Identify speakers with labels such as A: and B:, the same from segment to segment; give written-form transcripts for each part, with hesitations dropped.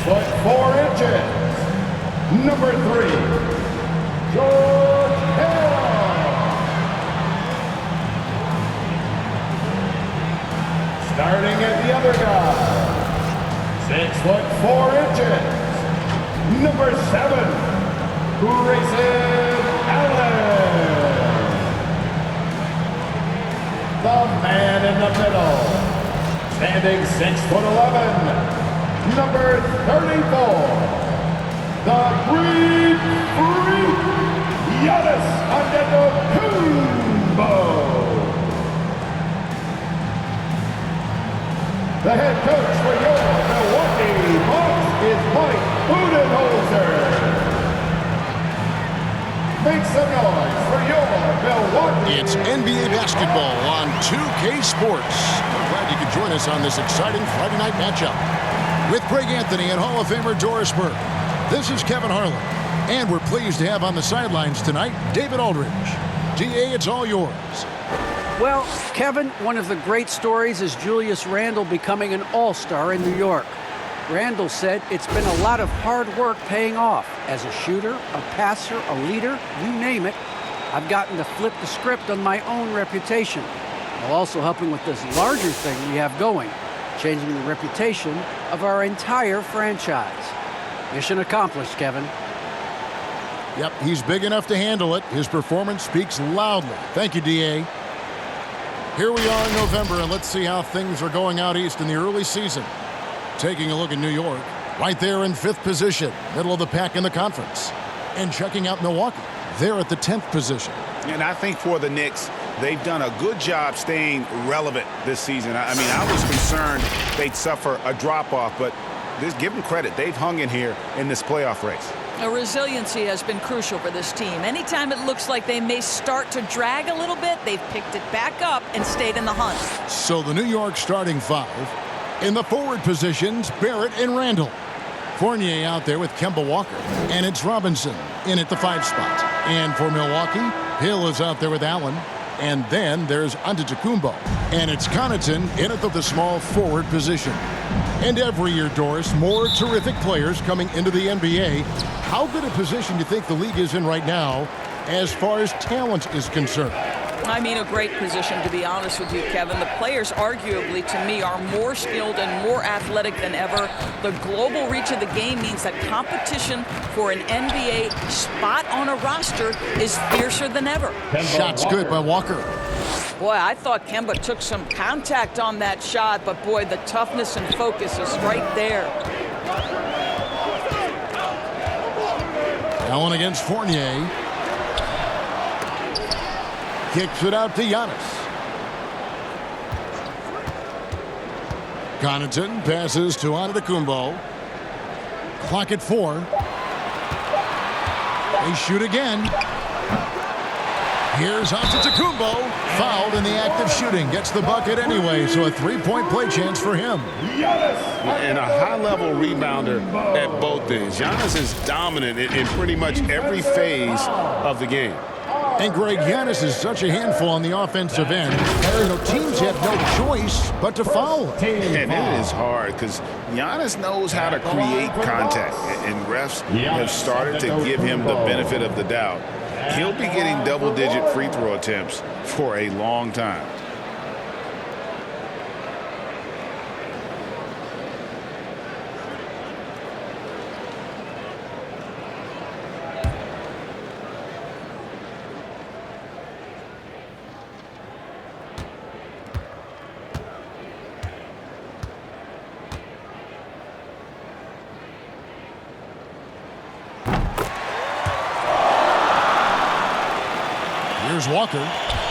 A: 6'4", number 3, George Hill. Starting at the other guy, 6'4", number 7, Grayson Allen. The man in the middle, standing 6'11", number 34, the Greek Freak, Giannis Antetokounmpo. The head coach for your Milwaukee Bucks is Mike Goodymo. Make some noise for your Milwaukee.
B: It's NBA basketball on 2K Sports. We're glad you could join us on this exciting Friday night matchup with Greg Anthony and Hall of Famer Doris Burke. This is Kevin Harlan, and we're pleased to have on the sidelines tonight David Aldridge. DA, it's all yours.
C: Well, Kevin, one of the great stories is Julius Randle becoming an all-star in New York. Randle said it's been a lot of hard work paying off. As a shooter, a passer, a leader, you name it, I've gotten to flip the script on my own reputation, while also helping with this larger thing we have going, changing the reputation of our entire franchise. Mission accomplished, Kevin.
B: Yep, he's big enough to handle it. His performance speaks loudly. Thank you, DA. Here we are in November, and let's see how things are going out east in the early season. Taking a look at New York, right there in 5th position, middle of the pack in the conference. And checking out Milwaukee, they're at the 10th position.
D: And I think for the Knicks, they've done a good job staying relevant this season. I mean, I was concerned they'd suffer a drop-off, but just give them credit. They've hung in here in this playoff race.
E: Resiliency has been crucial for this team. Anytime it looks like they may start to drag a little bit, they've picked it back up and stayed in the hunt.
B: So the New York starting 5. In the forward positions, Barrett and Randle. Fournier out there with Kemba Walker. And it's Robinson in at the 5 spot. And for Milwaukee, Hill is out there with Allen. And then there's Antetokounmpo. And it's Connaughton in at the small forward position. And every year, Doris, more terrific players coming into the NBA. How good a position do you think the league is in right now as far as talent is concerned?
E: I mean, a great position, to be honest with you, Kevin. The players, arguably, to me, are more skilled and more athletic than ever. The global reach of the game means that competition for an NBA spot on a roster is fiercer than ever.
B: Shot's good by Walker.
E: Boy, I thought Kemba took some contact on that shot, but boy, the toughness and focus is right there.
B: Allen against Fournier. Kicks it out to Giannis. Connaughton passes to Antetokounmpo. Clock at 4. They shoot again. Here's Antetokounmpo. Fouled in the act of shooting. Gets the bucket anyway, so a 3-point play chance for him.
D: And a high-level rebounder at both ends. Giannis is dominant in pretty much every phase of the game.
B: And Greg, Giannis is such a handful on the offensive end. Teams have no choice but to foul him.
D: And it is hard because Giannis knows how to create contact. And refs have started to give him the benefit of the doubt. He'll be getting double-digit free throw attempts for a long time.
B: Here's Walker.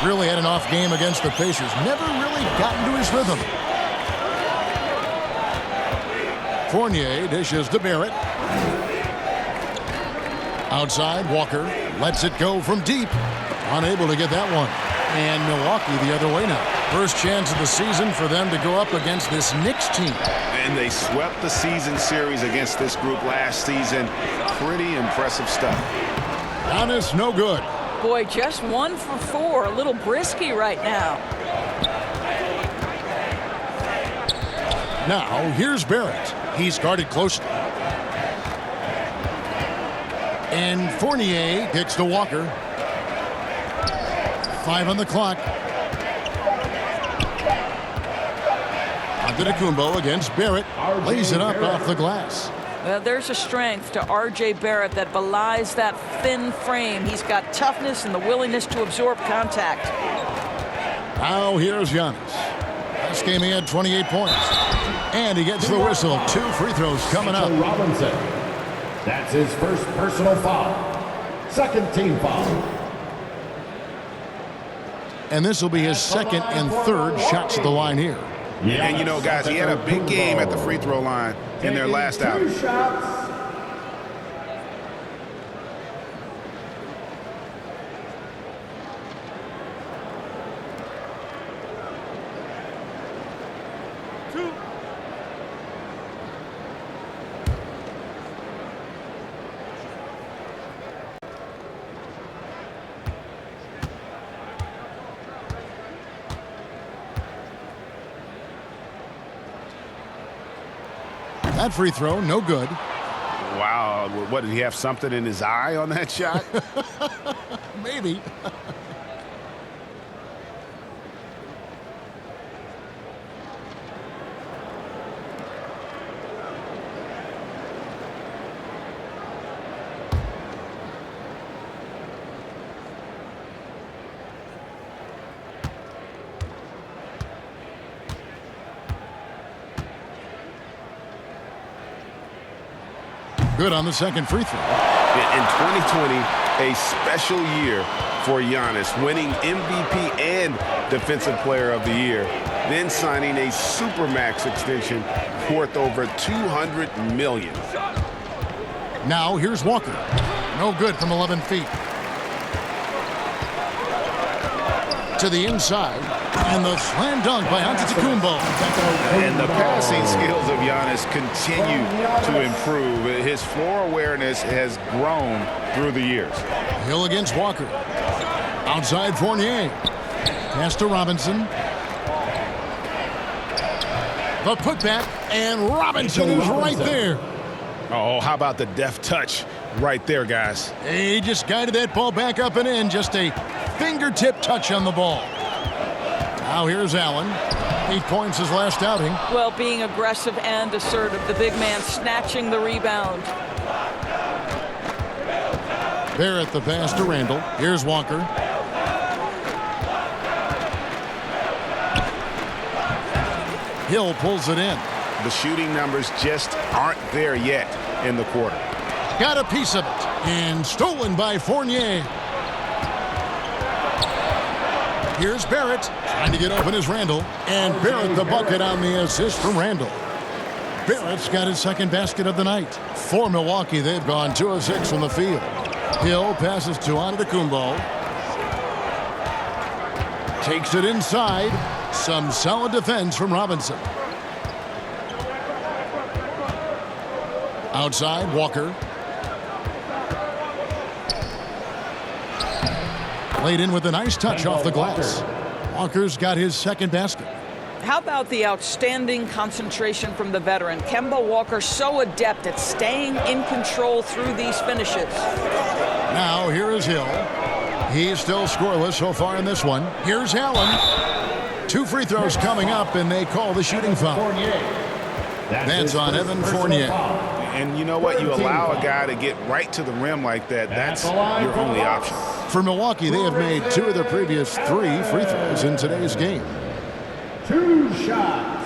B: Really had an off game against the Pacers. Never really gotten to his rhythm. Fournier dishes to Barrett. Outside, Walker lets it go from deep. Unable to get that one. And Milwaukee the other way now. First chance of the season for them to go up against this Knicks team.
D: And they swept the season series against this group last season. Pretty impressive stuff.
B: Giannis, no good.
E: Boy, just 1 for 4. A little brisky right now.
B: Now, here's Barrett. He's guarded closely. And Fournier kicks to Walker. 5 on the clock. Antetokounmpo against Barrett. Lays it up off the glass.
E: Well, there's a strength to R.J. Barrett that belies that thin frame. He's got toughness and the willingness to absorb contact.
B: Now here's Giannis. Last game he had 28 points. And he gets the whistle. 2 free throws coming up.
A: Robinson. That's his first personal foul. Second team foul.
B: And this will be his second and third shots at the line here.
D: And, you know, guys, he had a big game at the free throw line in their last outing.
B: That free throw, no good.
D: Wow. What, did he have something in his eye on that shot?
B: Maybe. Good on the second free throw.
D: In 2020, a special year for Giannis, winning MVP and Defensive Player of the Year, then signing a Supermax extension worth over $200 million.
B: Now here's Walker. No good from 11 feet. To the inside. And the slam dunk by Antetokounmpo.
D: And the passing skills of Giannis continue to improve. His floor awareness has grown through the years.
B: Hill against Walker. Outside Fournier. Pass to Robinson. The putback, and Robinson is right there.
D: Oh, how about the deft touch right there, guys?
B: He just guided that ball back up and in. Just a fingertip touch on the ball. Now here's Allen. 8 points his last outing.
E: Well, being aggressive and assertive. The big man snatching the rebound.
B: Barrett the pass to Randle. Here's Walker. Hill pulls it in.
D: The shooting numbers just aren't there yet in the quarter.
B: Got a piece of it. And stolen by Fournier. Here's Barrett. Trying to get open is Randle. And Barrett the bucket on the assist from Randle. Barrett's got his second basket of the night. For Milwaukee, they've gone 2 of 6 from the field. Hill passes to Antetokounmpo. Takes it inside. Some solid defense from Robinson. Outside, Walker. Laid in with a nice touch off the glass. Walker's got his second basket.
E: How about the outstanding concentration from the veteran? Kemba Walker so adept at staying in control through these finishes.
B: Now here is Hill. He's still scoreless so far in this one. Here's Allen. 2 free throws coming up, and they call the shooting foul. That's on Evan Fournier.
D: And you know what? You allow a guy to get right to the rim like that. That's your only option.
B: For Milwaukee, they have made 2 of their previous 3 free throws in today's game.
A: 2 shots.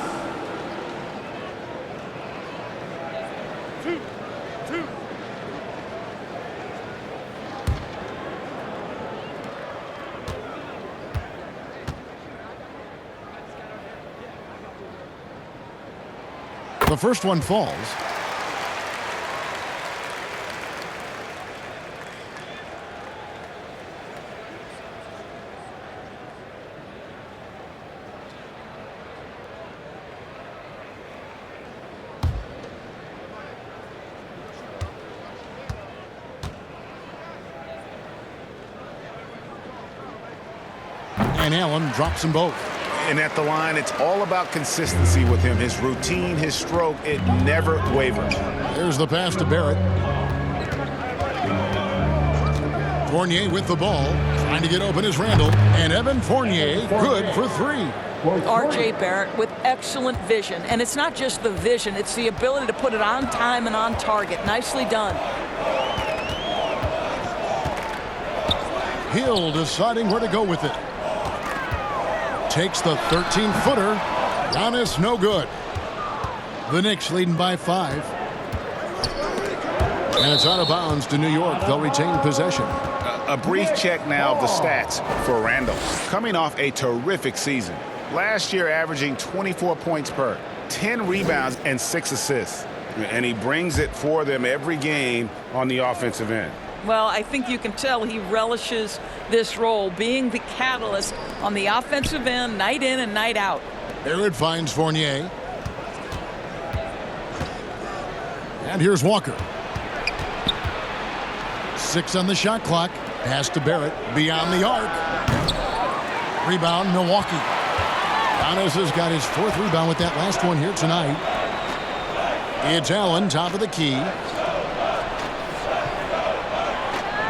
B: The first one falls. And Allen drops them both.
D: And at the line, it's all about consistency with him. His routine, his stroke, it never wavers.
B: There's the pass to Barrett. Fournier with the ball. Trying to get open is Randle. And Evan Fournier good for 3.
E: R.J. Barrett with excellent vision. And it's not just the vision, it's the ability to put it on time and on target. Nicely done.
B: Hill deciding where to go with it. Takes the 13-footer. Giannis no good. The Knicks leading by 5. And it's out of bounds to New York. They'll retain possession.
D: A brief check now of the stats for Randle. Coming off a terrific season. Last year averaging 24 points per, 10 rebounds, and 6 assists. And he brings it for them every game on the offensive end.
E: Well, I think you can tell he relishes this role, being the catalyst on the offensive end, night in and night out.
B: Barrett finds Fournier. And here's Walker. 6 on the shot clock. Pass to Barrett. Beyond the arc. Rebound, Milwaukee. Giannis has got his 4th rebound with that last one here tonight. It's Allen, top of the key.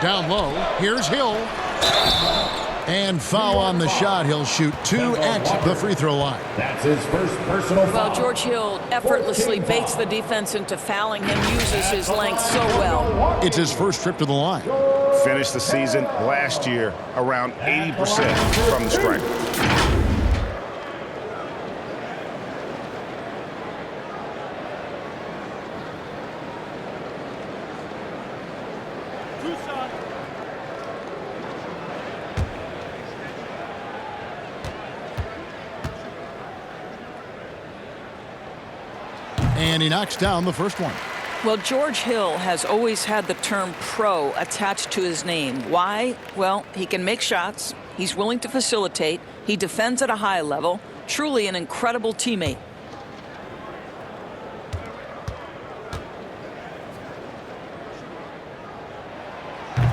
B: Down low. Here's Hill. And foul on the shot. He'll shoot 2 at the free throw line.
A: That's his first personal foul.
E: Well, George Hill effortlessly baits the defense into fouling him, uses his length so well.
B: It's his first trip to the line.
D: Finished the season last year around 80% from the stripe.
B: And he knocks down the first one.
E: Well, George Hill has always had the term pro attached to his name. Why? Well, he can make shots. He's willing to facilitate. He defends at a high level. Truly an incredible teammate.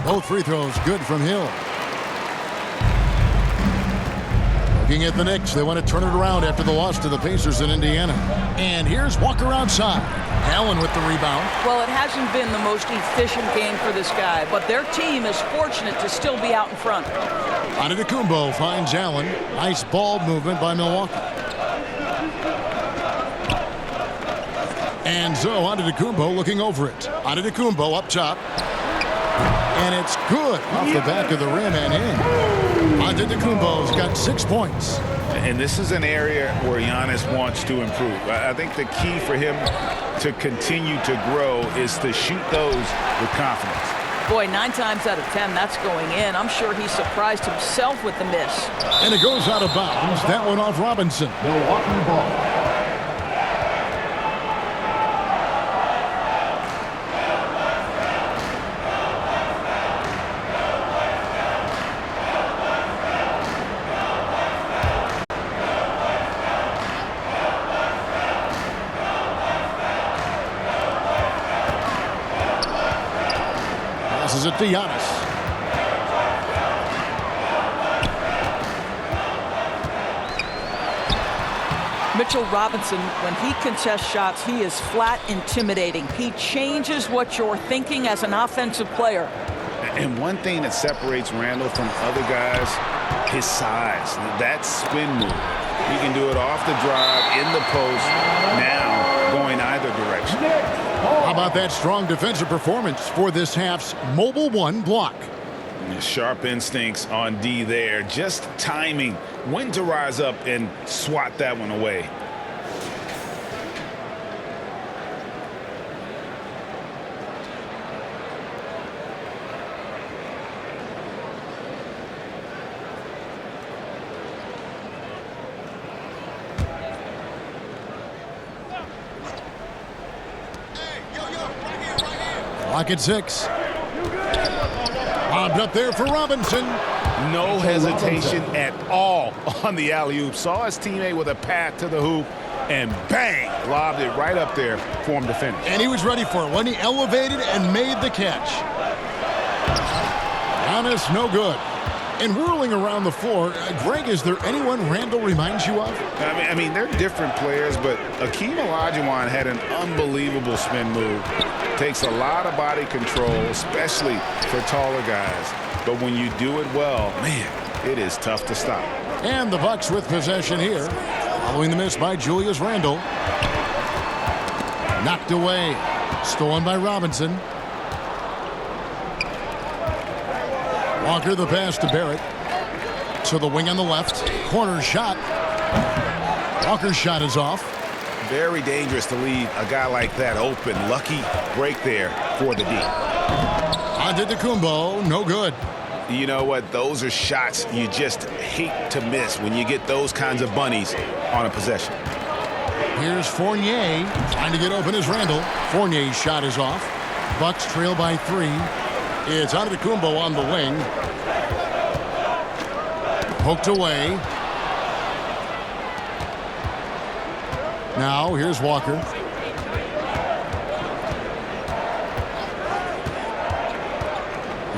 B: Both free throws good from Hill. Looking at the Knicks, they want to turn it around after the loss to the Pacers in Indiana. And here's Walker outside. Allen with the rebound.
E: Well, it hasn't been the most efficient game for this guy, but their team is fortunate to still be out in front.
B: Antetokounmpo finds Allen. Nice ball movement by Milwaukee. And so Antetokounmpo looking over it. Antetokounmpo up top. And it's good off the back of the rim and in. Antetokounmpo's got 6 points.
D: And this is an area where Giannis wants to improve. I think the key for him to continue to grow is to shoot those with confidence.
E: Boy, 9 times out of 10, that's going in. I'm sure he surprised himself with the miss.
B: And it goes out of bounds. That one off Robinson.
A: Milwaukee ball.
B: Passes it to Giannis.
E: Mitchell Robinson, when he contests shots, he is flat intimidating. He changes what you're thinking as an offensive player.
D: And one thing that separates Randle from other guys, his size. That spin move. He can do it off the drive, in the post, now going either direction.
B: How about that strong defensive performance for this half's mobile 1 block?
D: Sharp instincts on D there. Just timing when to rise up and swat that one away.
B: Clock at 6. Bobbed up there for Robinson.
D: No hesitation at all on the alley-oop. Saw his teammate with a path to the hoop, and bang, lobbed it right up there for him to finish.
B: And he was ready for it when he elevated and made the catch. Giannis, no good. And whirling around the floor, Greg, is there anyone Randle reminds you of?
D: I mean, they're different players, but Akeem Olajuwon had an unbelievable spin move. Takes a lot of body control, especially for taller guys. but when you do it well, man, it is tough to stop.
B: And the Bucks with possession here, following the miss by Julius Randle. Knocked away, stolen by Robinson. Walker the pass to Barrett. To the wing on the left. Corner shot. Walker's shot is off.
D: Very dangerous to leave a guy like that open. Lucky break there for the D.
B: Antetokounmpo, no good.
D: You know what? Those are shots you just hate to miss when you get those kinds of bunnies on a possession.
B: Here's Fournier trying to get open as Randle. Fournier's shot is off. Bucks trail by 3. It's Antetokounmpo on the wing. Poked away. Now here's Walker.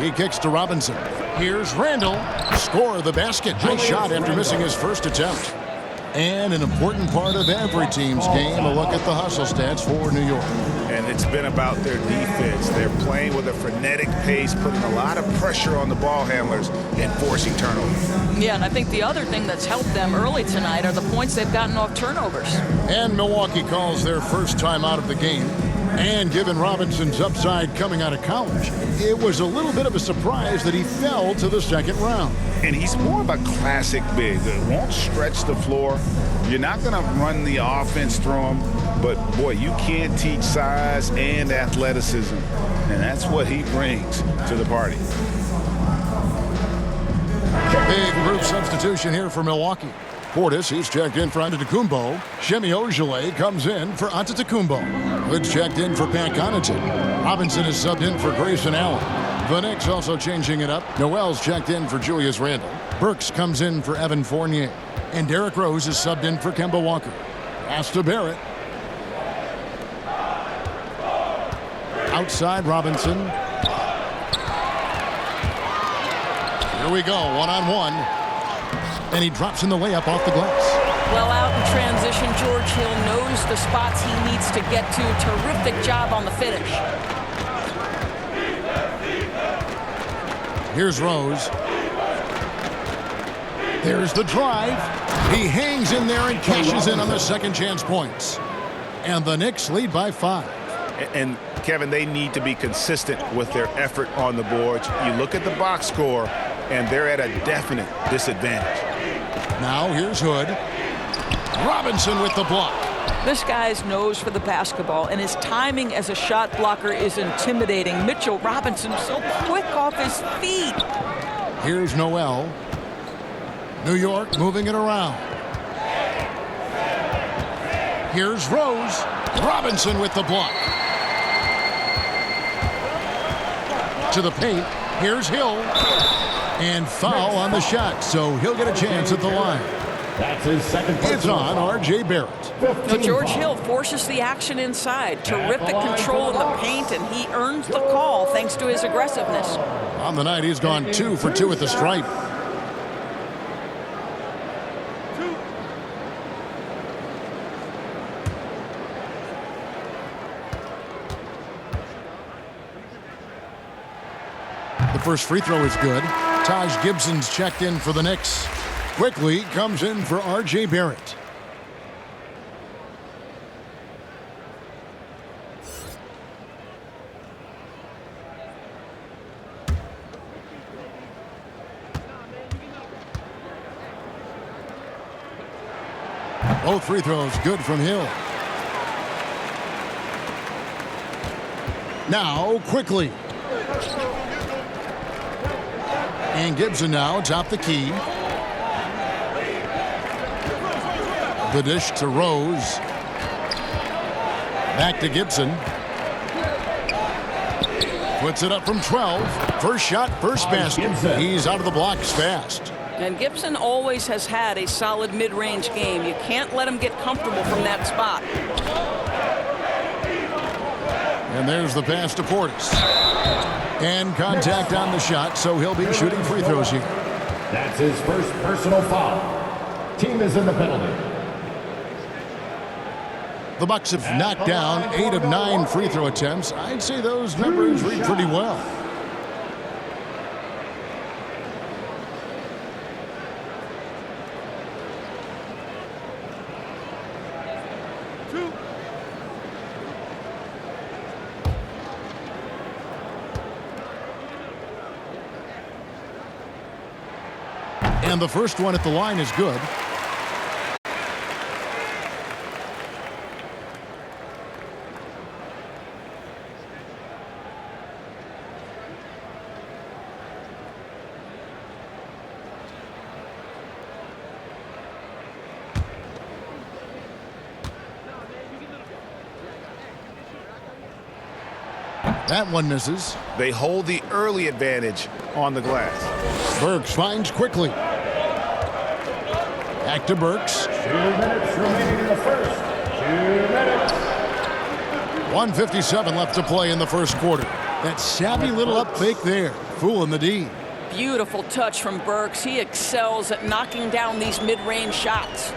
B: He kicks to Robinson. Here's Randle. Score the basket. Nice shot after missing his first attempt. And an important part of every team's game, a look at the hustle stats for New York.
D: And it's been about their defense. They're playing with a frenetic pace, putting a lot of pressure on the ball handlers and forcing turnovers.
E: Yeah, and I think the other thing that's helped them early tonight are the points they've gotten off turnovers.
B: And Milwaukee calls their first time out of the game. And given Robinson's upside coming out of college, it was a little bit of a surprise that he fell to the second round.
D: And he's more of a classic big that won't stretch the floor. You're not going to run the offense through him, but boy, you can't teach size and athleticism, and that's what he brings to the party.
B: Big group substitution here for Milwaukee. Portis, he's checked in for Antetokounmpo. Shemi Ojeleye comes in for Antetokounmpo. Hood's checked in for Pat Connaughton. Robinson is subbed in for Grayson Allen. The Knicks also changing it up. Noel's checked in for Julius Randle. Burks comes in for Evan Fournier. And Derrick Rose is subbed in for Kemba Walker. Pass to Barrett. Outside Robinson. Here we go, one-on-one. And he drops in the layup off the glass.
E: Well, out in transition, George Hill knows the spots he needs to get to. Terrific job on the finish.
B: Here's Rose. There's the drive. He hangs in there and cashes in on the second chance points. And the Knicks lead by 5.
D: And Kevin, they need to be consistent with their effort on the boards. You look at the box score, and they're at a definite disadvantage.
B: Now here's Hood. Robinson with the block.
E: This guy's nose for the basketball, and his timing as a shot blocker is intimidating. Mitchell Robinson so quick off his feet.
B: Here's Noel. New York moving it around. Here's Rose. Robinson with the block. To the paint. Here's Hill. And foul on the shot, so he'll get a chance at the line.
A: That's his second.
B: It's on R.J. Barrett.
E: But George Hill forces the action inside. Terrific control in the paint, and he earns the call thanks to his aggressiveness.
B: On the night, he's gone 2 for 2 at the stripe. The first free throw is good. Taj Gibson's checked in for the Knicks. Quickly comes in for R.J. Barrett. Both free throws good from Hill. Now quickly. And Gibson now top the key. The dish to Rose. Back to Gibson. Puts it up from 12. First shot, first basket. He's out of the blocks fast.
E: And Gibson always has had a solid mid-range game. You can't let him get comfortable from that spot.
B: And there's the pass to Portis. And contact on the shot, so he'll be shooting free throws here.
A: That's his first personal foul. Team is in the penalty.
B: The Bucks have knocked down 8 of 9 free throw attempts. I'd say those numbers read pretty well. And the first one at the line is good. That one misses.
D: They hold the early advantage on the glass.
B: Burks finds quickly. Back to Burks.
A: 2 minutes remaining in the first. 2 minutes.
B: 1:57 left to play in the first quarter. That savvy little up fake there, fooling the D.
E: Beautiful touch from Burks. He excels at knocking down these mid-range shots.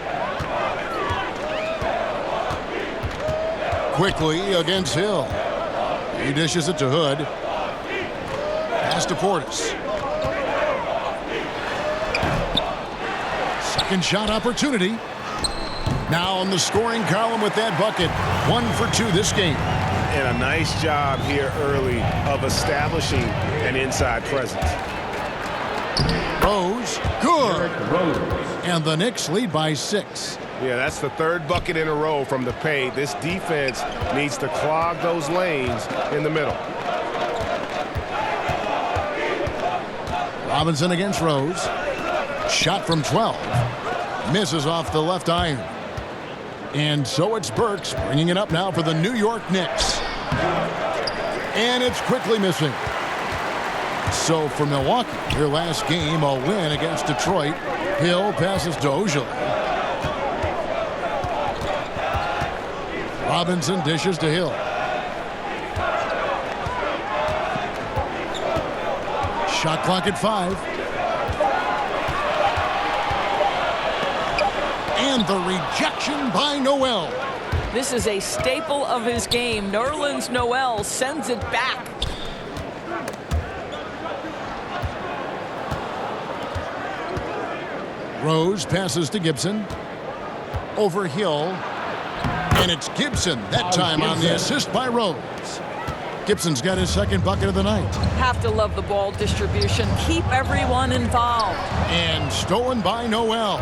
B: Quickly against Hill. He dishes it to Hood. Pass to Portis. Second shot opportunity. Now on the scoring column with that bucket. 1 for 2 this game.
D: And a nice job here early of establishing an inside presence.
B: Rose, good. And the Knicks lead by 6.
D: Yeah, that's the third bucket in a row from the paint. This defense needs to clog those lanes in the middle.
B: Robinson against Rose. Shot from 12. Misses off the left iron. And so it's Burks bringing it up now for the New York Knicks. And it's quickly missing. So for Milwaukee, their last game, a win against Detroit. Hill passes to Ojale. Robinson dishes to Hill. Shot clock at 5. And the rejection by Noel.
E: This is a staple of his game. Nerlens Noel sends it back.
B: Rose passes to Gibson. Over Hill. And it's Gibson, that time on the assist by Rose. Gibson's got his second bucket of the night.
E: Have to love the ball distribution. Keep everyone involved.
B: And stolen by Noel.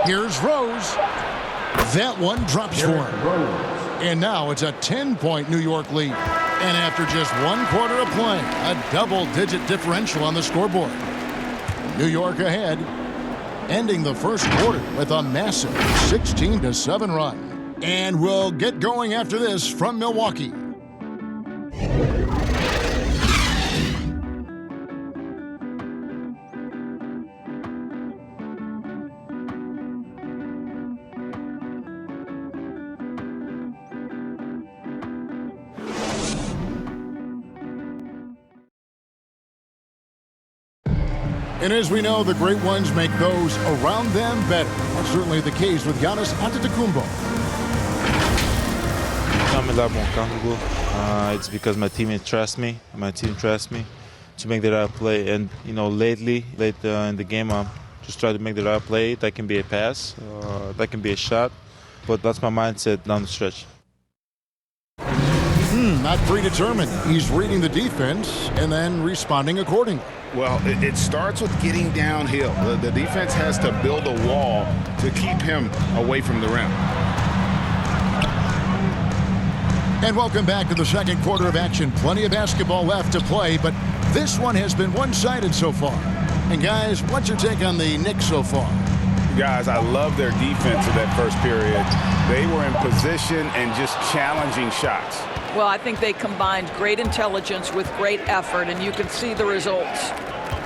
B: Here's Rose. That one drops for him. And now it's a 10-point New York lead. And after just 1 quarter of play, a double-digit differential on the scoreboard. New York ahead, ending the first quarter with a massive 16-7 run. And we'll get going after this from Milwaukee. And as we know, the great ones make those around them better. That's certainly the case with Giannis Antetokounmpo.
F: I'm a lot more comfortable. It's because my teammates trust me. My team trusts me to make the right play. And, you know, late in the game, I'm just trying to make the right play. That can be a pass. That can be a shot. But that's my mindset down the stretch.
B: Not predetermined. He's reading the defense and then responding accordingly.
D: Well, it starts with getting downhill. The defense has to build a wall to keep him away from the rim.
B: And welcome back to the second quarter of action. Plenty of basketball left to play, but this one has been one-sided so far. And guys, what's your take on the Knicks so far?
D: Guys, I love their defense in that first period. They were in position and just challenging shots.
E: Well, I think they combined great intelligence with great effort, and you can see the results.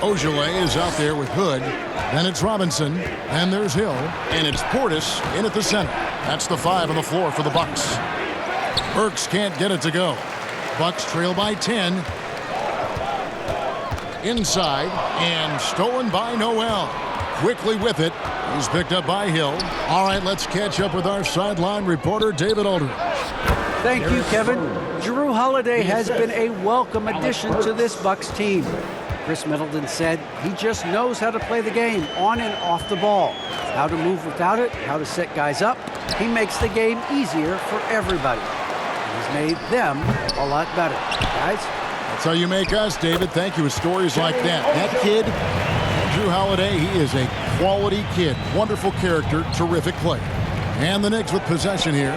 B: Ojale is out there with Hood. Then it's Robinson. And there's Hill. And it's Portis in at the center. That's the 5 on the floor for the Bucks. Burks can't get it to go. Bucks trail by 10. Inside. And stolen by Noel. Quickly with it. He's picked up by Hill. All right, let's catch up with our sideline reporter, David Aldridge.
C: Thank you, Kevin. Jrue Holiday has been a welcome addition to this Bucks team. Chris Middleton said he just knows how to play the game on and off the ball, how to move without it, how to set guys up. He makes the game easier for everybody. He's made them a lot better. Guys?
B: That's how you make us, David. Thank you with stories like that. That kid, Drew Holiday, he is a quality kid. Wonderful character, terrific player. And the Knicks with possession here,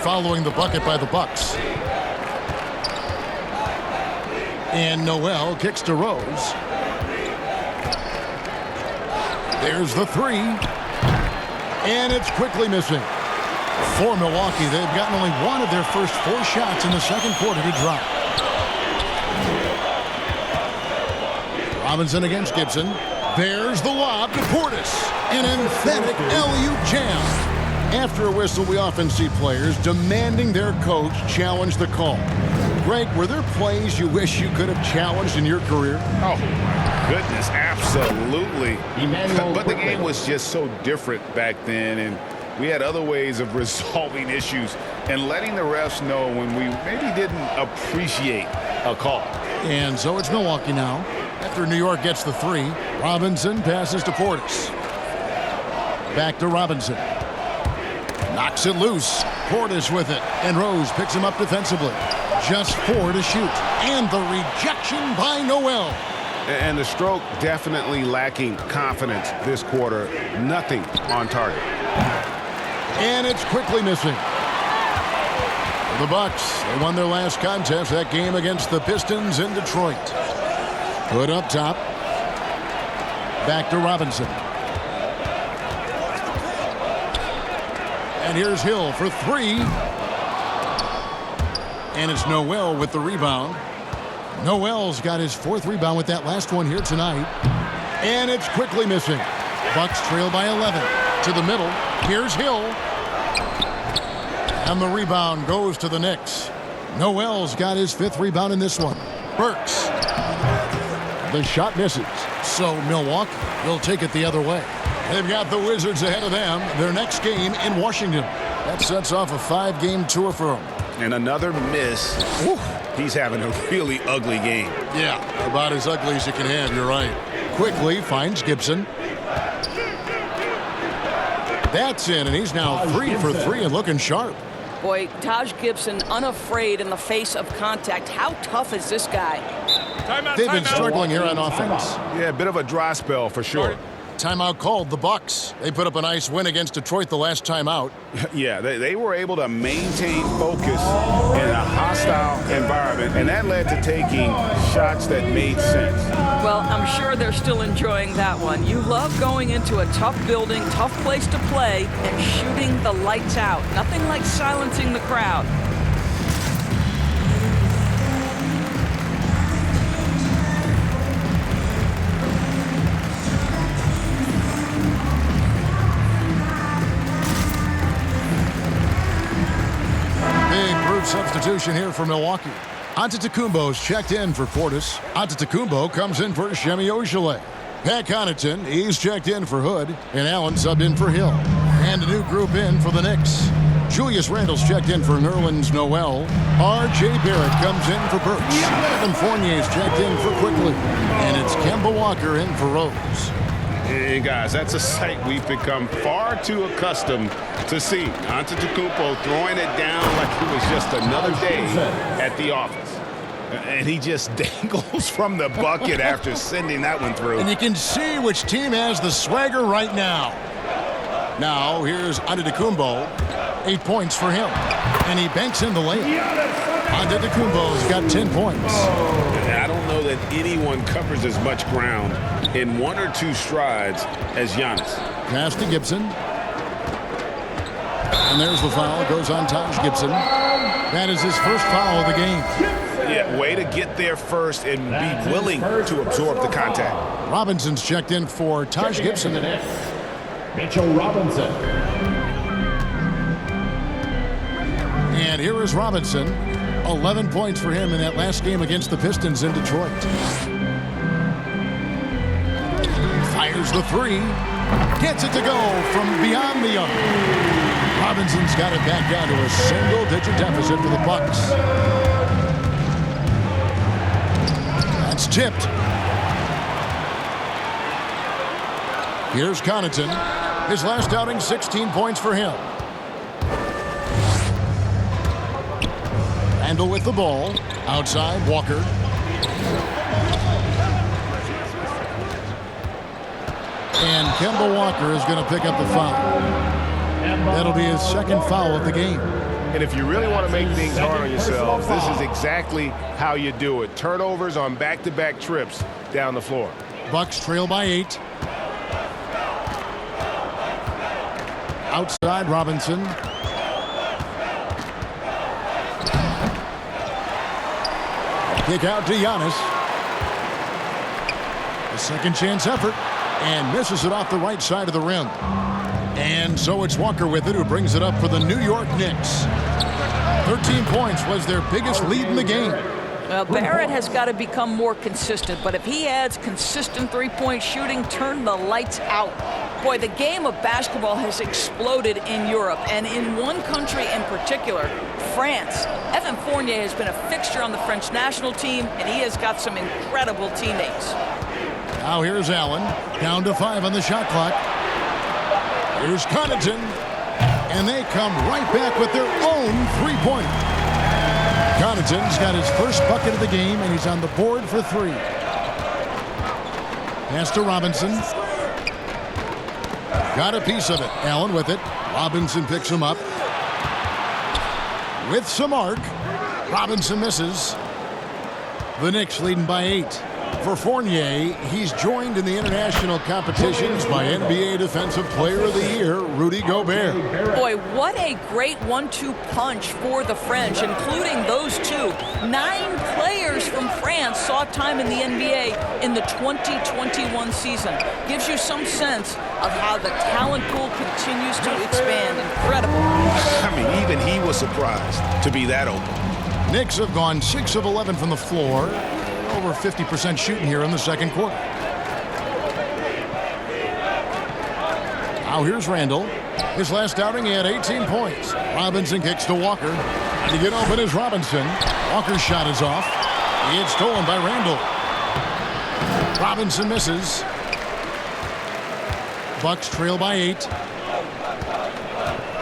B: following the bucket by the Bucks. And Noel kicks to Rose. There's the three. And it's quickly missing. For Milwaukee, they've gotten only one of their first 4 shots in the second quarter to drop. Robinson against Gibson. There's the lob to Portis. An emphatic alley-oop jam. After a whistle, we often see players demanding their coach challenge the call. Greg, were there plays you wish you could have challenged in your career?
D: Oh, my goodness, absolutely. But the game was just so different back then, and we had other ways of resolving issues and letting the refs know when we maybe didn't appreciate a call.
B: And so it's Milwaukee now. After New York gets the 3, Robinson passes to Portis. Back to Robinson. Knocks it loose. Portis with it. And Rose picks him up defensively. Just 4 to shoot. And the rejection by Noel.
D: And the stroke definitely lacking confidence this quarter. Nothing on target.
B: And it's quickly missing. The Bucks, they won their last contest, that game against the Pistons in Detroit. Put up top. Back to Robinson. And here's Hill for 3. And it's Noel with the rebound. Noel's got his 4th rebound with that last one here tonight. And it's quickly missing. Bucks trail by 11. To the middle. Here's Hill. And the rebound goes to the Knicks. Noel's got his 5th rebound in this one. Burks. The shot misses. So Milwaukee will take it the other way. They've got the Wizards ahead of them. Their next game in Washington. That sets off a 5-game tour for them.
D: And another miss. Whew. He's having a really ugly game.
B: Yeah, about as ugly as you can have, you're right. Quickly finds Gibson. That's in, and he's now 3 for 3 and looking sharp.
E: Boy, Taj Gibson unafraid in the face of contact. How tough is this guy?
B: They've been struggling here on offense.
D: Yeah, a bit of a dry spell for sure.
B: Timeout called. The Bucks. They put up a nice win against Detroit the last time out.
D: Yeah, they were able to maintain focus in a hostile environment, and that led to taking shots that made sense.
E: Well, I'm sure they're still enjoying that one. You love going into a tough building, tough place to play, and shooting the lights out. Nothing like silencing the crowd.
B: Substitution here for Milwaukee. Antetokounmpo's checked in for Portis. Antetokounmpo comes in for Semi Ojeleye. Pat Connaughton, he's checked in for Hood. And Allen subbed in for Hill. And a new group in for the Knicks. Julius Randle's checked in for Nerlens Noel. R.J. Barrett comes in for Burks. Evan Fournier's checked in for Quickly. And it's Kemba Walker in for Rose.
D: And guys, that's a sight we've become far too accustomed to see. Antetokounmpo throwing it down like it was just another day at the office. And he just dangles from the bucket after sending that one through.
B: And you can see which team has the swagger right now. Now, here's Antetokounmpo. 8 points for him. And he banks in the layup. Antetokounmpo's got 10 points.
D: I don't know that anyone covers as much ground in 1 or 2 strides as Giannis.
B: Pass to Gibson. And there's the foul. It goes on Taj Gibson. That is his first foul of the game.
D: Yeah, way to get there first and be willing to absorb the contact.
B: Robinson's checked in for Taj Gibson.
A: Mitchell Robinson.
B: And here is Robinson. 11 points for him in that last game against the Pistons in Detroit. Fires the 3. Gets it to go from beyond the arc. Robinson's got it back down to a single-digit deficit for the Bucks. That's tipped. Here's Connaughton. His last outing, 16 points for him. Randle with the ball. Outside, Walker. And Kemba Walker is going to pick up the foul. That'll be his second foul of the game.
A: And if you really want to make things hard on yourselves, this is exactly how you do it. Turnovers on back-to-back trips down the floor.
B: Bucks trail by 8. Outside, Robinson. Kick out to Giannis. A second chance effort. And misses it off the right side of the rim. And so it's Walker with it, who brings it up for the New York Knicks. 13 points was their biggest lead in the game.
E: Well, Barrett has got to become more consistent, but if he adds consistent three-point shooting, turn the lights out. Boy, the game of basketball has exploded in Europe, and in one country in particular, France. Evan Fournier has been a fixture on the French national team, and he has got some incredible teammates.
B: Now here's Allen, down to 5 on the shot clock. Here's Connaughton, and they come right back with their own three-pointer. Connaughton's got his first bucket of the game, and he's on the board for 3. Pass to Robinson. Got a piece of it. Allen with it. Robinson picks him up. With some arc. Robinson misses. The Knicks leading by 8. For Fournier, he's joined in the international competitions by NBA Defensive Player of the Year, Rudy Gobert.
E: Boy, what a great 1-2 punch for the French, including those two. 9 players from France saw time in the NBA in the 2021 season. Gives you some sense of how the talent pool continues to expand. Incredible.
D: I mean, even he was surprised to be that open.
B: Knicks have gone 6 of 11 from the floor. Over 50% shooting here in the second quarter. Now here's Randle. His last outing, he had 18 points. Robinson kicks to Walker. To get open is Robinson. Walker's shot is off. It's stolen by Randle. Robinson misses. Bucks trail by 8.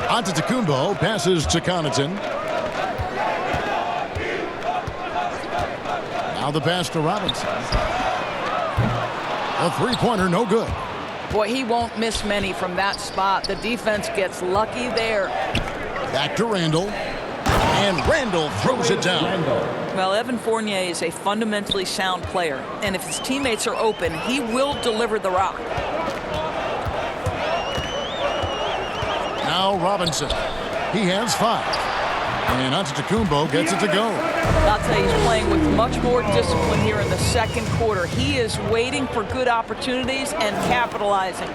B: Antetokounmpo passes to Connaughton. Now the pass to Robinson. A three-pointer, no good.
E: Boy, he won't miss many from that spot. The defense gets lucky there.
B: Back to Randle. And Randle throws it down.
E: Well, Evan Fournier is a fundamentally sound player. And if his teammates are open, he will deliver the rock.
B: Now Robinson. He has 5. And Antetokounmpo gets it to go.
E: I'll tell you, he's playing with much more discipline here in the second quarter. He is waiting for good opportunities and capitalizing.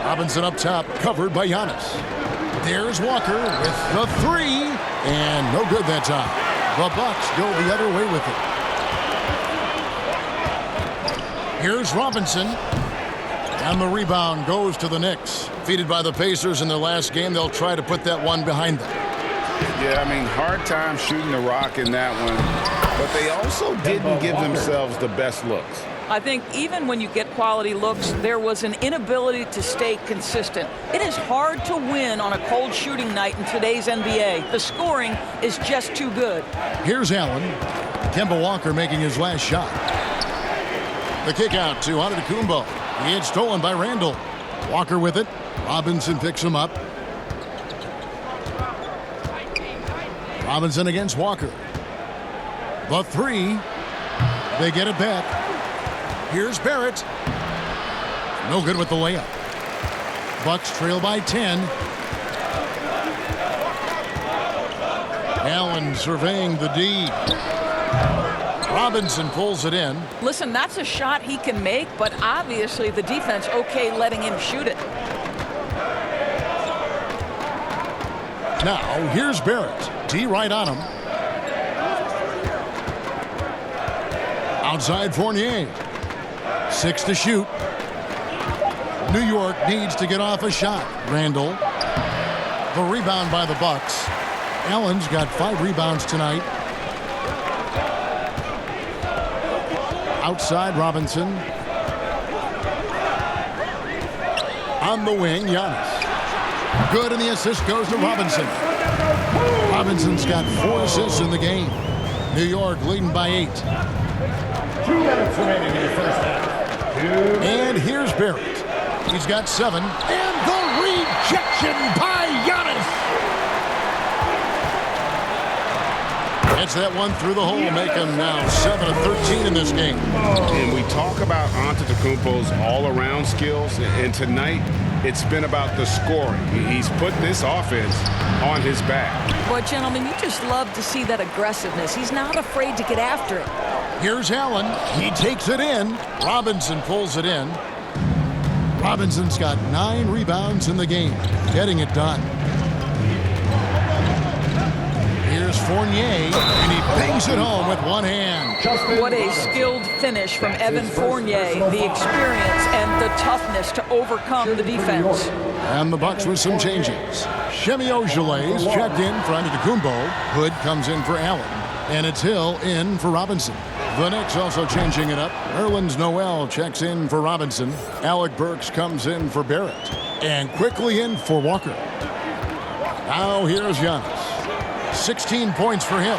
B: Robinson up top, covered by Giannis. There's Walker with the 3. And no good that time. The Bucks go the other way with it. Here's Robinson. And the rebound goes to the Knicks. Defeated by the Pacers in their last game, they'll try to put that one behind them.
D: Yeah, I mean, hard time shooting the rock in that one. But they also didn't give themselves the best looks.
E: I think even when you get quality looks, there was an inability to stay consistent. It is hard to win on a cold shooting night in today's NBA. The scoring is just too good.
B: Here's Allen. Kemba Walker making his last shot. The kick out to Antetokounmpo. He had stolen by Randle. Walker with it. Robinson picks him up. Robinson against Walker. The 3. They get it back. Here's Barrett. No good with the layup. Bucks trail by 10. Allen surveying the D. Robinson pulls it in.
E: Listen, that's a shot he can make, but obviously the defense okay letting him shoot it.
B: Now, here's Barrett. D right on him. Outside Fournier. 6 to shoot. New York needs to get off a shot. Randle. The rebound by the Bucks. Allen's got 5 rebounds tonight. Outside Robinson. On the wing, Giannis. Good, and the assist goes to Robinson. Robinson's got 4 assists in the game. New York leading by 8.
G: 2 minutes remaining in the first half.
B: And here's Barrett. He's got 7. And the rejection by Giannis. Gets that one through the hole, make him now 7 of 13 in this game.
D: And we talk about Antetokounmpo's all-around skills, and tonight it's been about the scoring. He's put this offense on his back.
E: But, gentlemen, you just love to see that aggressiveness. He's not afraid to get after it.
B: Here's Allen. He takes it in. Robinson pulls it in. Robinson's got 9 rebounds in the game, getting it done. Here's Fournier, and he bangs it home with one hand.
E: What a skilled finish from Evan Fournier, the experience and the toughness to overcome the defense.
B: And the Bucks with some changes. Shemi Ojeley's checked in for Antetokounmpo. Hood comes in for Allen, and it's Hill in for Robinson. The Knicks also changing it up. Nerlens Noel checks in for Robinson. Alec Burks comes in for Barrett, and quickly in for Walker. Now here's Giannis. 16 points for him.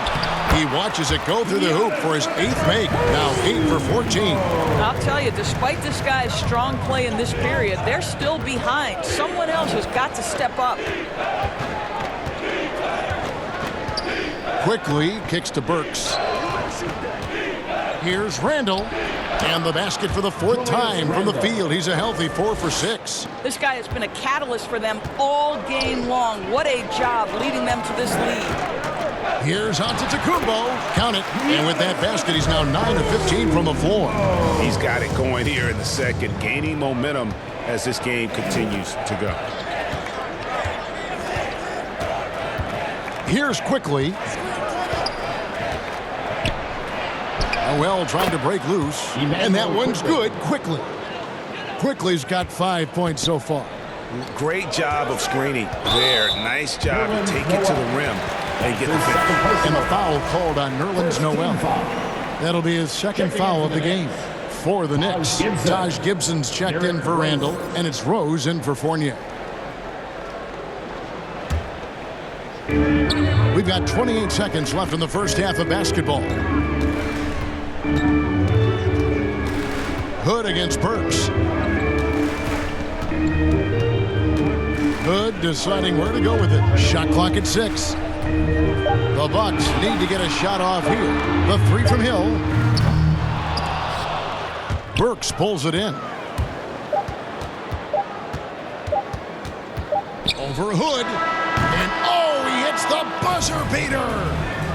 B: He watches it go through the hoop for his 8th make. Now 8 for 14.
E: I'll tell you, despite this guy's strong play in this period, they're still behind. Someone else has got to step up.
B: Quickly kicks to Burks. Here's Randle. And the basket for the 4th time from the field. He's a healthy 4 for 6.
E: This guy has been a catalyst for them all game long. What a job leading them to this lead.
B: Here's Antetokounmpo. Count it. And with that basket, he's now 9 of 15 from the floor.
D: He's got it going here in the second, gaining momentum as this game continues to go.
B: Here's Quickly. Noel trying to break loose, and that one's good. Quickly's got 5 points so far.
D: Great job of screening there. Nice job to take it to the rim and get the finish.
B: And a foul called on Nerlens Noel. That'll be his 2nd foul of the game. For the Knicks, Taj Gibson's checked in for Randle, and it's Rose in for Fournier. We've got 28 seconds left in the first half of basketball. Hood against Burks. Hood deciding where to go with it. Shot clock at 6. The Bucks need to get a shot off here. The 3 from Hill. Burks pulls it in. Over Hood. And oh, he hits the buzzer beater.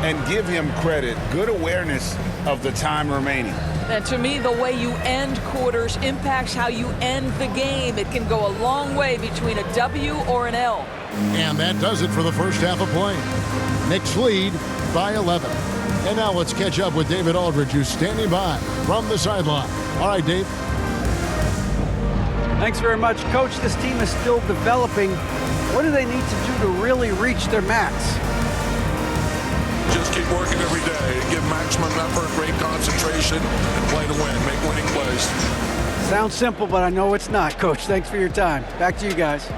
D: And give him credit. Good awareness of the time remaining.
E: And to me, the way you end quarters impacts how you end the game. It can go a long way between a W or an L.
B: And that does it for the first half of play. Knicks lead by 11. And now let's catch up with David Aldridge, who's standing by from the sideline. All right, Dave.
C: Thanks very much, Coach. This team is still developing. What do they need to do to really reach their max?
H: Just keep working every day, give maximum effort, great concentration, and play to win. Make winning plays.
C: Sounds simple, but I know it's not, Coach. Thanks for your time. Back to you guys.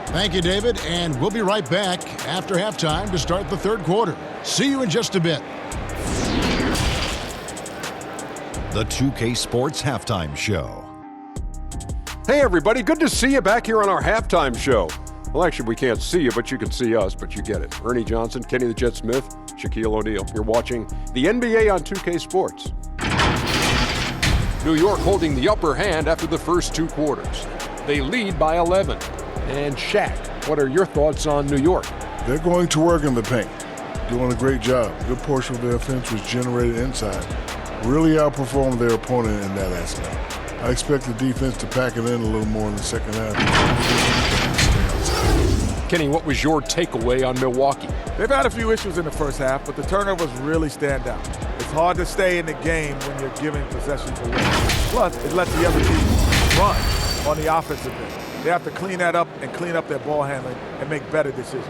B: Thank you, David, and we'll be right back after halftime to start the 3rd quarter. See you in just a bit.
I: The 2K Sports Halftime Show.
J: Hey, everybody. Good to see you back here on our halftime show. Well, actually, we can't see you, but you can see us, but you get it. Ernie Johnson, Kenny the Jet Smith, Shaquille O'Neal. You're watching the NBA on 2K Sports. New York holding the upper hand after the first 2 quarters. They lead by 11. And Shaq, what are your thoughts on New York?
K: They're going to work in the paint, doing a great job. A good portion of their offense was generated inside. Really outperformed their opponent in that aspect. I expect the defense to pack it in a little more in the second half.
J: Kenny, what was your takeaway on Milwaukee?
L: They've had a few issues in the first half, but the turnovers really stand out. It's hard to stay in the game when you're giving possessions away. Plus, it lets the other team run on the offensive end. They have to clean that up and clean up their ball handling and make better decisions.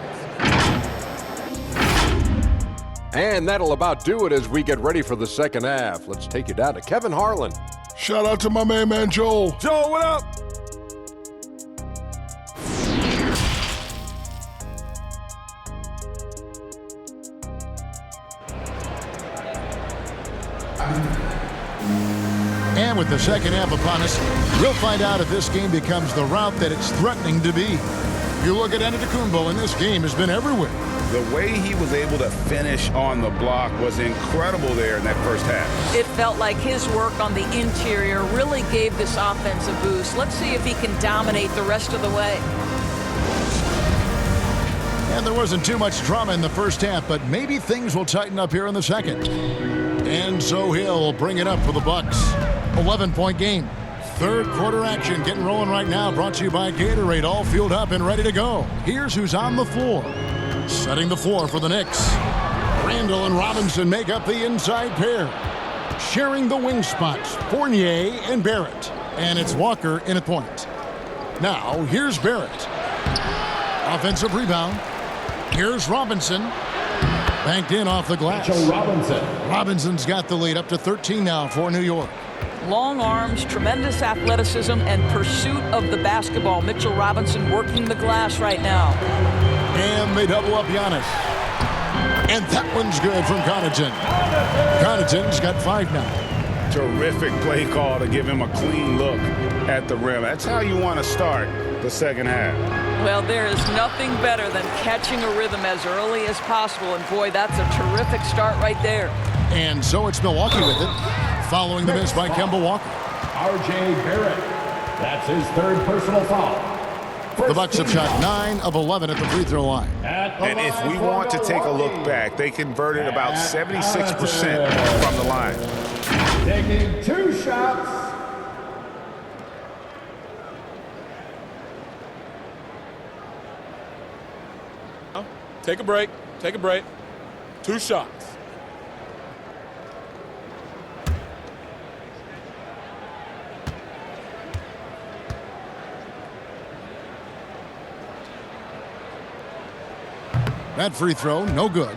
J: And that'll about do it as we get ready for the second half. Let's take you down to Kevin Harlan.
K: Shout out to my man Joel.
L: Joel, what up?
B: And with the second half upon us, we'll find out if this game becomes the route that it's threatening to be. You look at Antetokounmpo, and this game has been everywhere.
D: The way he was able to finish on the block was incredible there in that first half.
E: It felt like his work on the interior really gave this offense a boost. Let's see if he can dominate the rest of the way.
B: And there wasn't too much drama in the first half, but maybe things will tighten up here in the second. And so he'll bring it up for the Bucks. 11-point game. Third quarter action getting rolling right now. Brought to you by Gatorade. All fueled up and ready to go. Here's who's on the floor. Setting the floor for the Knicks. Randle and Robinson make up the inside pair. Sharing the wing spots, Fournier and Barrett. And it's Walker in at point. Now, here's Barrett. Offensive rebound. Here's Robinson. Banked in off the glass. Robinson's got the lead up to 13 now for New York.
E: Long arms, tremendous athleticism, and pursuit of the basketball. Mitchell Robinson working the glass right now.
B: And they double up Giannis. And that one's good from Connaughton. Connaughton's got 5 now.
D: Terrific play call to give him a clean look at the rim. That's how you want to start the second half.
E: Well, there is nothing better than catching a rhythm as early as possible. And boy, that's a terrific start right there.
B: And so it's Milwaukee with it, following the miss by Kemba Walker.
G: R.J. Barrett. That's his third personal foul.
B: The Bucks have shot 9 of 11 at the free throw line.
D: And if we want to take a look back, they converted about 76% from the line.
G: Taking 2 shots.
L: Take a break. Take a break. 2 shots.
B: That free throw, no good.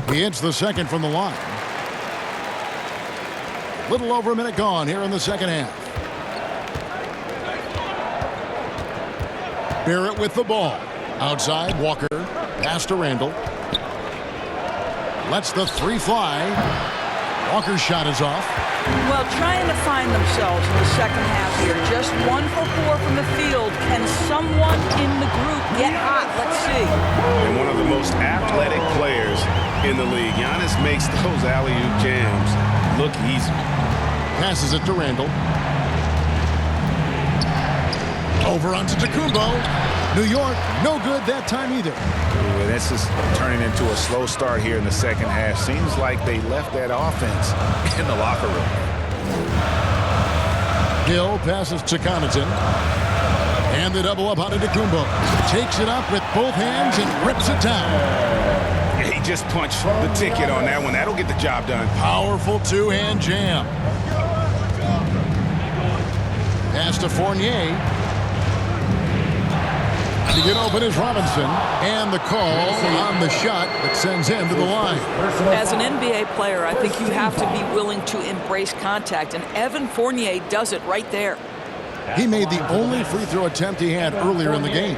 B: He hits the second from the line. Little over a minute gone here in the second half. Barrett with the ball. Outside, Walker. Pass to Randle. Lets the 3 fly. Walker's shot is off.
E: Well, trying to find themselves in the second half here. Just 1 for 4 from the field. Can someone in the group get hot? Let's see.
D: And one of the most athletic players in the league. Giannis makes those alley-oop jams look easy.
B: Passes it to Randle. Over onto Antetokounmpo. New York, no good that time either.
D: Ooh, this is turning into a slow start here in the second half. Seems like they left that offense in the locker room.
B: Hill passes to Connaughton. And they double up on Antetokounmpo. Takes it up with both hands and rips it down.
D: He just punched the ticket on that one. That'll get the job done.
B: Powerful 2-hand jam. Pass to Fournier. To get open is Robinson. And the call on the shot that sends him to the line.
E: As an NBA player, I think you have to be willing to embrace contact. And Evan Fournier does it right there.
B: He made the only free throw attempt he had earlier in the game.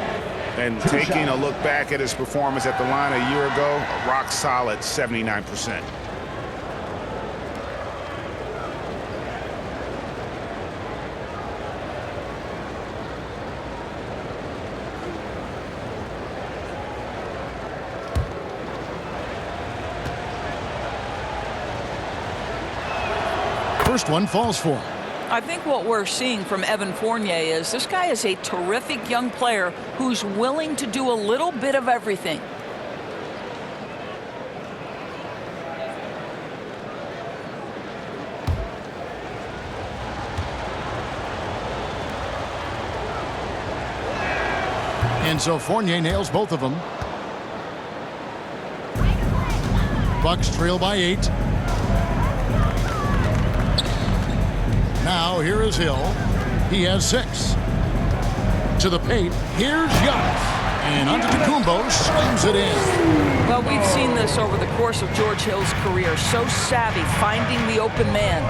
D: And taking a look back at his performance at the line a year ago, a rock solid 79%.
B: First one falls for him.
E: I think what we're seeing from Evan Fournier is this guy is a terrific young player who's willing to do a little bit of everything.
B: And so Fournier nails both of them. Bucks trail by 8. Now here is Hill. He has 6. To the paint. Here's Giannis. And Antetokounmpo slams it in.
E: Well, we've seen this over the course of George Hill's career. So savvy, finding the open man.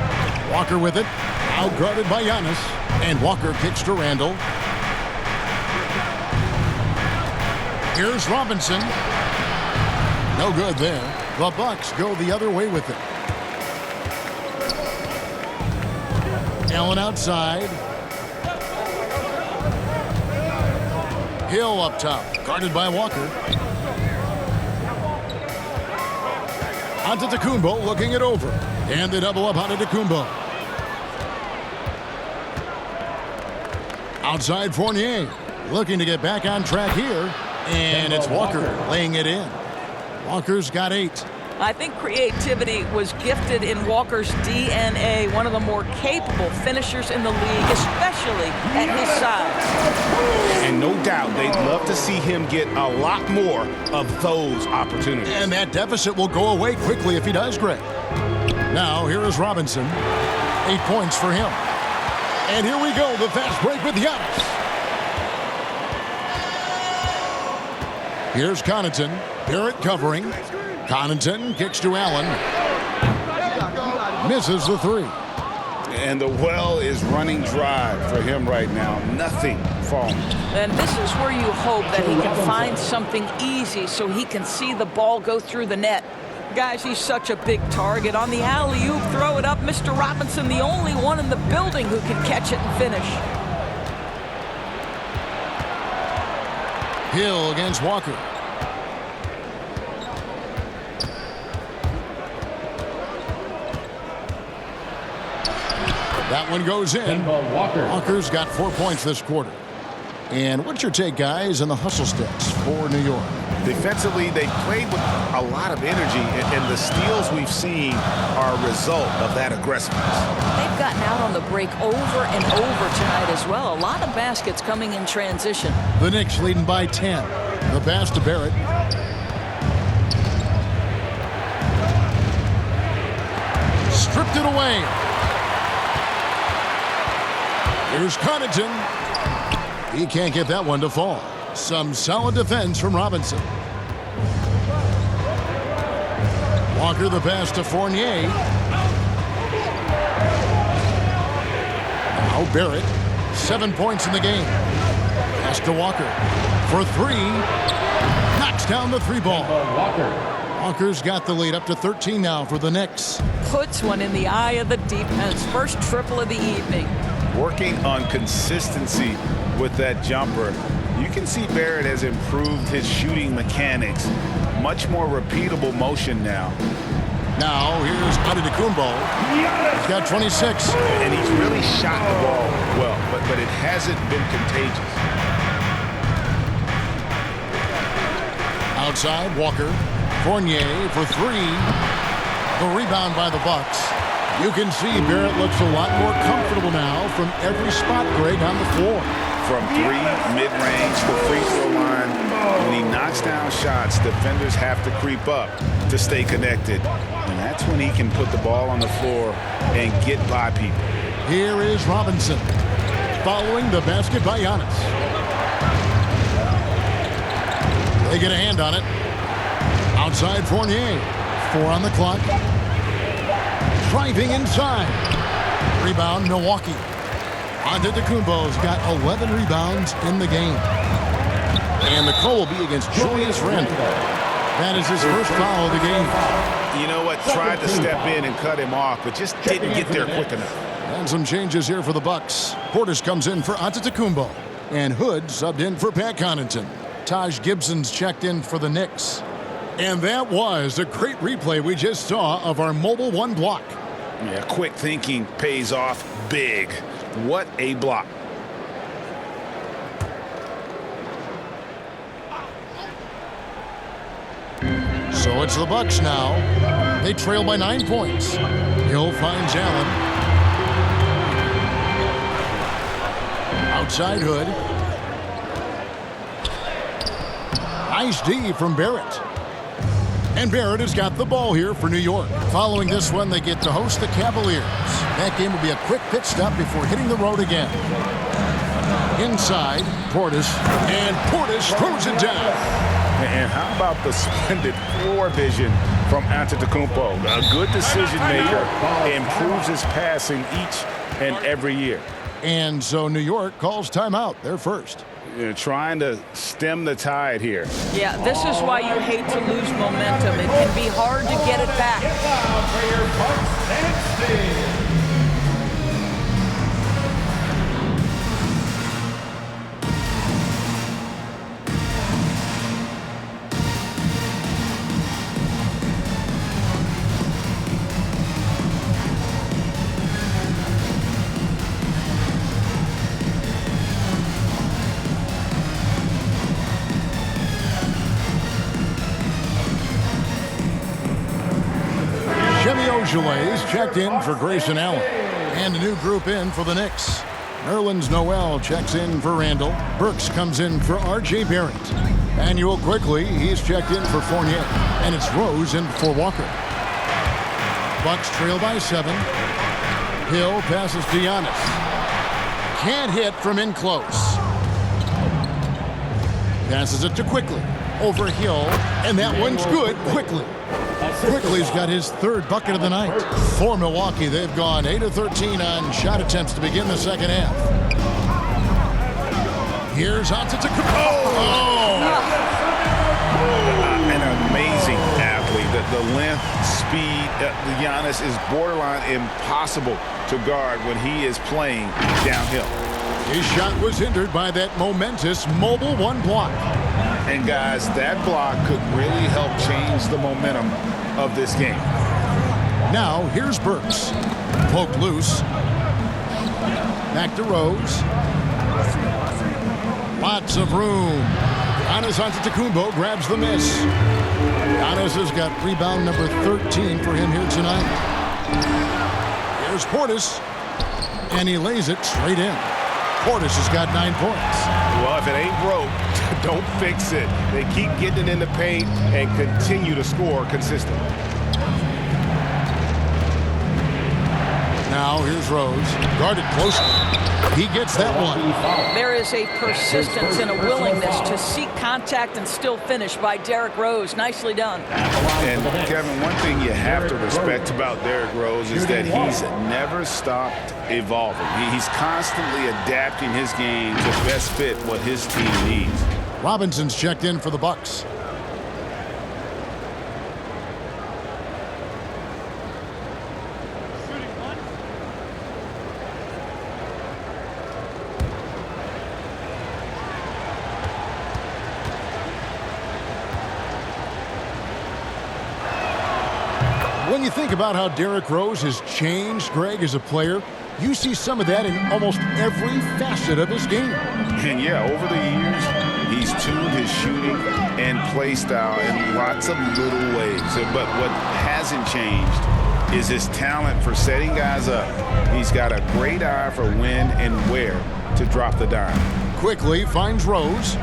B: Walker with it. Outguarded by Giannis. And Walker kicks to Randle. Here's Robinson. No good there. The Bucks go the other way with it. Allen outside. Hill up top, guarded by Walker. Antetokounmpo looking it over. And the double up Antetokounmpo. Outside Fournier, looking to get back on track here. And it's Walker laying it in. Walker's got 8.
E: I think creativity was gifted in Walker's DNA, one of the more capable finishers in the league, especially at his size.
D: And no doubt they'd love to see him get a lot more of those opportunities.
B: And that deficit will go away quickly if he does, Greg. Now, here is Robinson. 8 points for him. And here we go, the fast break with Giannis. Here's Connaughton. Barrett covering. Connaughton kicks to Allen. Misses the 3.
D: And the well is running dry for him right now. Nothing falling.
E: And this is where you hope that he can find something easy so he can see the ball go through the net. Guys, he's such a big target. On the alley-oop, throw it up. Mr. Robinson, the only one in the building who can catch it and finish.
B: Hill against Walker. That one goes in. Walker's got 4 points this quarter. And what's your take, guys, on the hustle stats for New York?
D: Defensively, they played with a lot of energy, and the steals we've seen are a result of that aggressiveness.
E: They've gotten out on the break over and over tonight as well. A lot of baskets coming in transition.
B: The Knicks leading by 10. The pass to Barrett. Stripped it away. Here's Connaughton. He can't get that one to fall. Some solid defense from Robinson. Walker the pass to Fournier. Now Barrett. 7 points in the game. Pass to Walker. For 3. Knocks down the 3 ball. Walker's got the lead up to 13 now for the Knicks.
E: Puts one in the eye of the defense. First triple of the evening.
D: Working on consistency with that jumper. You can see Barrett has improved his shooting mechanics. Much more repeatable motion now.
B: Now here's Antetokounmpo. He's got 26.
D: And he's really shot the ball well, but it hasn't been contagious.
B: Outside, Walker. Fournier for 3. The rebound by the Bucks. You can see Barrett looks a lot more comfortable now from every spot, Greg, on the floor.
D: From 3, mid-range to free throw line. When he knocks down shots, defenders have to creep up to stay connected. And that's when he can put the ball on the floor and get by people.
B: Here is Robinson. Following the basket by Giannis. They get a hand on it. Outside Fournier. 4 on the clock. Driving inside. Rebound, Milwaukee. Antetokounmpo's got 11 rebounds in the game. And the call will be against Julius Randle. That is his first foul of the game.
D: You know what? Tried to step in and cut him off, but just didn't get there quick enough.
B: And some changes here for the Bucks. Portis comes in for Antetokounmpo. And Hood subbed in for Pat Connaughton. Taj Gibson's checked in for the Knicks. And that was a great replay we just saw of our Mobile One block.
D: Yeah, quick thinking pays off big. What a block.
B: So it's the Bucks now. They trail by 9 points. Hill finds Allen. Outside Hood. Nice D from Barrett. And Barrett has got the ball here for New York. Following this one, they get to host the Cavaliers. That game will be a quick pit stop before hitting the road again. Inside, Portis. And Portis throws it down.
D: And how about the splendid floor vision from Antetokounmpo? A good decision maker, improves his passing each and every year.
B: And so New York calls timeout. They're first.
D: You're trying to stem the tide here.
E: Yeah, this is why you hate to lose momentum. It can be hard to get it back.
B: Is checked in for Grayson Allen. And a new group in for the Knicks. Nerlens Noel checks in for Randle. Burks comes in for R.J. Barrett. Manuel quickly, he's checked in for Fournier. And it's Rose in for Walker. Bucks trail by 7. Hill passes to Giannis. Can't hit from in close. Passes it to Quickly. Over Hill. And that one's good. Quickly. Quickly's got his third bucket of the night. For Milwaukee, they've gone 8 of 13 on shot attempts to begin the second half. Here's Antetokounmpo.
D: An amazing athlete. The length, speed, Giannis is borderline impossible to guard when he is playing downhill.
B: His shot was hindered by that momentous mobile one block.
D: And guys, that block could really help change the momentum of this game.
B: Now, here's Burks. Poked loose. Back to Rose. Lots of room. Giannis Antetokounmpo grabs the miss. Giannis has got rebound number 13 for him here tonight. Here's Portis. And he lays it straight in. Portis has got 9 points.
A: Well, if it ain't broke, don't fix it. They keep getting it in the paint and continue to score consistently.
B: Now here's Rose. Guarded closely. He gets that one.
E: There is a persistence and a willingness to seek contact and still finish by Derrick Rose. Nicely done.
D: And Kevin, one thing you have to respect about Derrick Rose is that he's never stopped evolving. He's constantly adapting his game to best fit what his team needs.
B: Robinson's checked in for the Bucks. When you think about how Derrick Rose has changed, Greg, as a player, you see some of that in almost every facet of his game.
D: And yeah, over the years, he's tuned his shooting and play style in lots of little ways. But what hasn't changed is his talent for setting guys up. He's got a great eye for when and where to drop the dime.
B: Quickly finds Rose.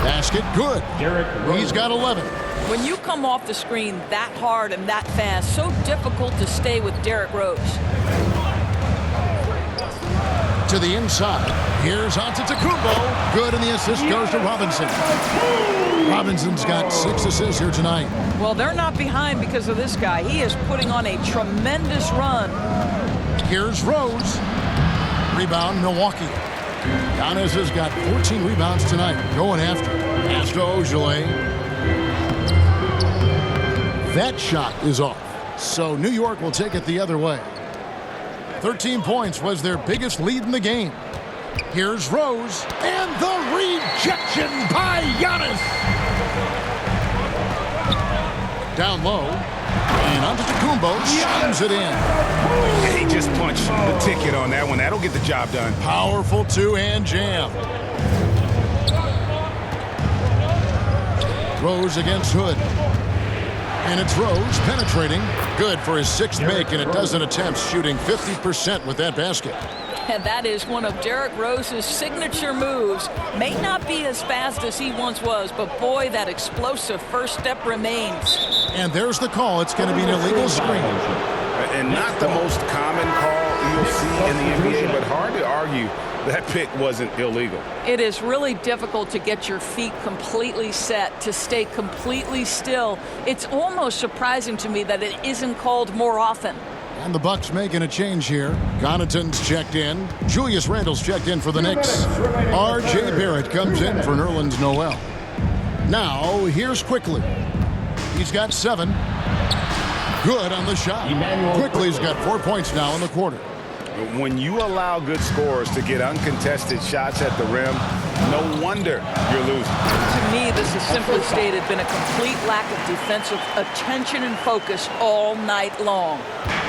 B: Basket good. He's got 11.
E: When you come off the screen that hard and that fast, so difficult to stay with Derrick Rose.
B: To the inside. Here's Antetokounmpo. Good, and the assist goes to Robinson. Robinson's got 6 assists here tonight.
E: Well, they're not behind because of this guy. He is putting on a tremendous run.
B: Here's Rose. Rebound, Milwaukee. Giannis has got 14 rebounds tonight. Going after. Pass to Ojale. That shot is off. So New York will take it the other way. 13 points was their biggest lead in the game. Here's Rose. And the rejection by Giannis. Down low. And Antetokounmpo shines it in.
A: He just punched the ticket on that one. That'll get the job done.
B: Powerful two-hand jam. Rose against Hood. And it's Rose penetrating. Good for his 6th make, and a dozen attempts, shooting 50% with that basket.
E: And that is one of Derrick Rose's signature moves. May not be as fast as he once was, but boy, that explosive first step remains.
B: And there's the call. It's going to be an illegal screen.
D: And not the most common call you'll see in the NBA, but hard to argue that pick wasn't illegal.
E: It is really difficult to get your feet completely set, to stay completely still. It's almost surprising to me that it isn't called more often.
B: And the Bucks making a change here. Connaughton's checked in. Julius Randle's checked in for the Knicks. R.J. Barrett comes in for Nerlens Noel. Now, here's Quickly. He's got 7. Good on the shot. Quickly's got 4 points now in the quarter.
D: When you allow good scorers to get uncontested shots at the rim, no wonder you're losing.
E: To me, this has simply stated been a complete lack of defensive attention and focus all night long.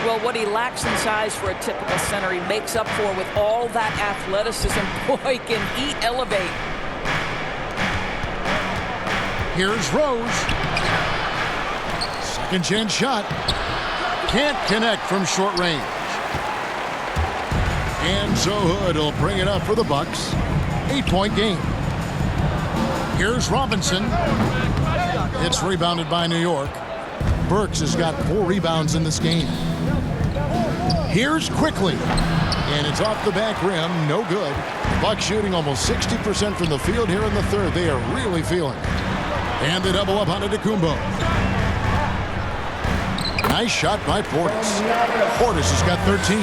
E: Well, what he lacks in size for a typical center, he makes up for with all that athleticism. Boy, can he elevate.
B: Here's Rose. Second chance shot. Can't connect from short range. And so Hood will bring it up for the Bucks. 8-point game. Here's Robinson. It's rebounded by New York. Burks has got 4 rebounds in this game. Here's Quickly. And it's off the back rim. No good. Bucks shooting almost 60% from the field here in the third. They are really feeling it. And they double up on Antetokounmpo. Nice shot by Portis. Portis has got 13.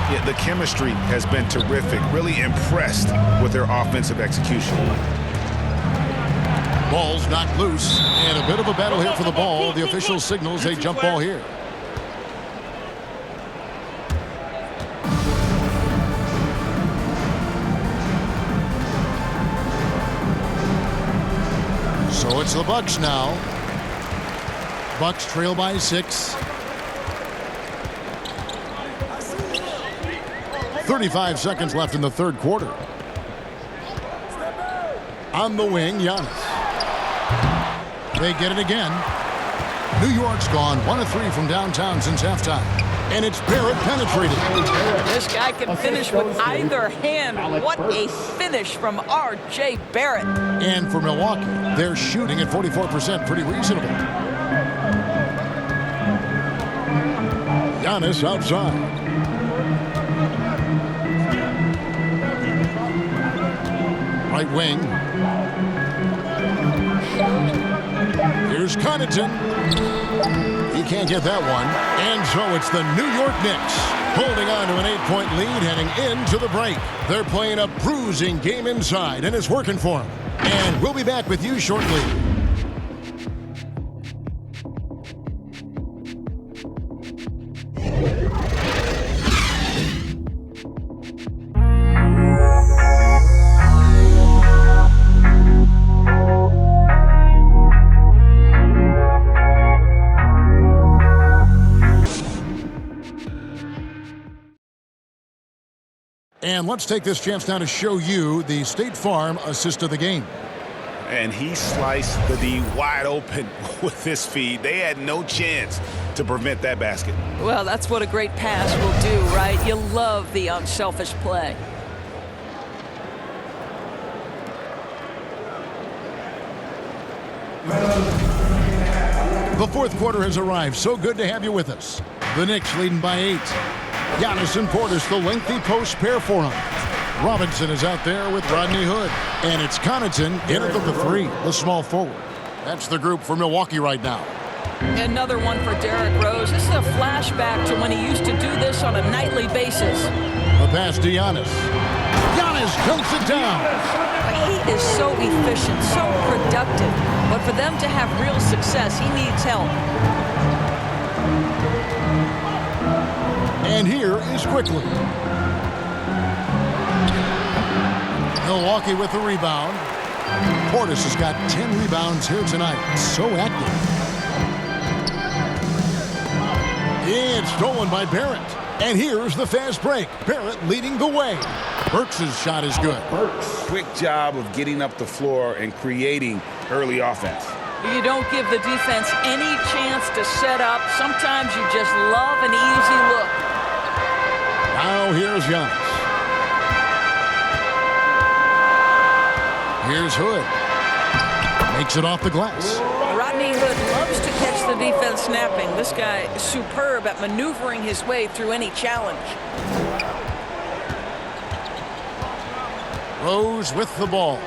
D: Yeah, the chemistry has been terrific. Really impressed with their offensive execution.
B: Ball's knocked loose. And a bit of a battle here for the ball. The official signals a jump ball here. So it's the Bucks now. Bucks trail by 6. 35 seconds left in the third quarter. On the wing, Giannis. They get it again. New York's gone 1 of 3 from downtown since halftime. And it's Barrett penetrating.
E: This guy can finish with either hand. What a finish from R.J. Barrett.
B: And for Milwaukee, they're shooting at 44%. Pretty reasonable. Giannis outside. Right wing. Here's Connaughton. He can't get that one. And so it's the New York Knicks holding on to an 8-point lead heading into the break. They're playing a bruising game inside, and it's working for them. And we'll be back with you shortly. And let's take this chance now to show you the State Farm assist of the game.
D: And he sliced the D wide open with his feed. They had no chance to prevent that basket.
E: Well, that's what a great pass will do, right? You love the unselfish play.
B: The fourth quarter has arrived. So good to have you with us. The Knicks leading by 8. Giannis and Portis, the lengthy post pair for him. Robinson is out there with Rodney Hood. And it's Connaughton in at the 3, the small forward. That's the group for Milwaukee right now.
E: Another one for Derrick Rose. This is a flashback to when he used to do this on a nightly basis.
B: A pass to Giannis. Giannis dunks it down.
E: He is so efficient, so productive. But for them to have real success, he needs help.
B: And here is Quickly. Milwaukee with the rebound. Portis has got 10 rebounds here tonight. So active. It's stolen by Barrett. And here's the fast break. Barrett leading the way. Burks' shot is good.
D: Quick job of getting up the floor and creating early offense.
E: You don't give the defense any chance to set up. Sometimes you just love an easy look.
B: Now here's Giannis. Here's Hood. Makes it off the glass.
E: Rodney Hood loves to catch the defense snapping. This guy is superb at maneuvering his way through any challenge.
B: Rose with the ball.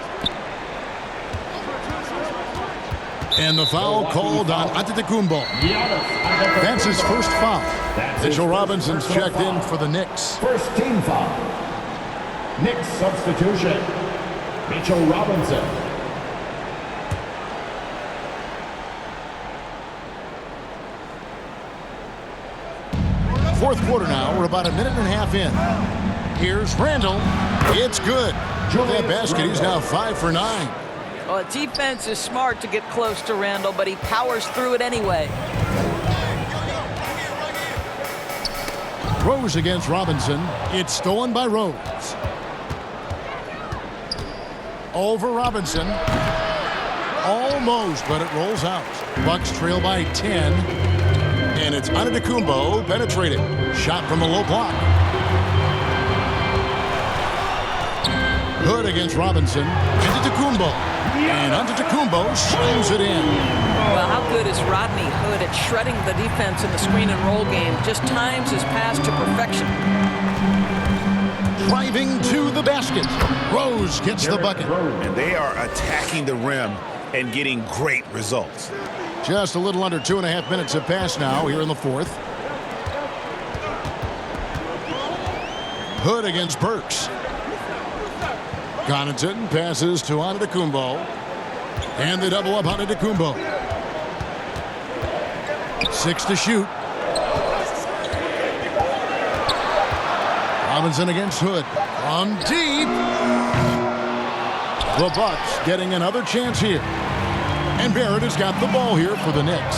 B: And the foul called on Antetokounmpo. That's his first foul. Mitchell Robinson's checked in for the Knicks.
G: First team foul. Knicks substitution. Mitchell Robinson.
B: Fourth quarter now. We're about a minute and a half in. Here's Randle. It's good. That basket, he's now 5 for 9.
E: Well, defense is smart to get close to Randle, but he powers through it anyway.
B: Rose against Robinson. It's stolen by Rose. Over Robinson. Almost, but it rolls out. Bucks trail by 10. And it's Antetokounmpo penetrating. Shot from the low block. Hood against Robinson. Antetokounmpo. And Antetokounmpo slams it in.
E: Well, how good is Rodney Hood at shredding the defense in the screen and roll game? Just times his pass to perfection.
B: Driving to the basket. Rose gets the bucket.
D: And they are attacking the rim and getting great results.
B: Just a little under 2.5 minutes have passed now here in the fourth. Hood against Burks. Connaughton passes to Antetokounmpo. And they double up Antetokounmpo. 6 to shoot. Robinson against Hood. From deep. The Bucks getting another chance here. And Barrett has got the ball here for the Knicks.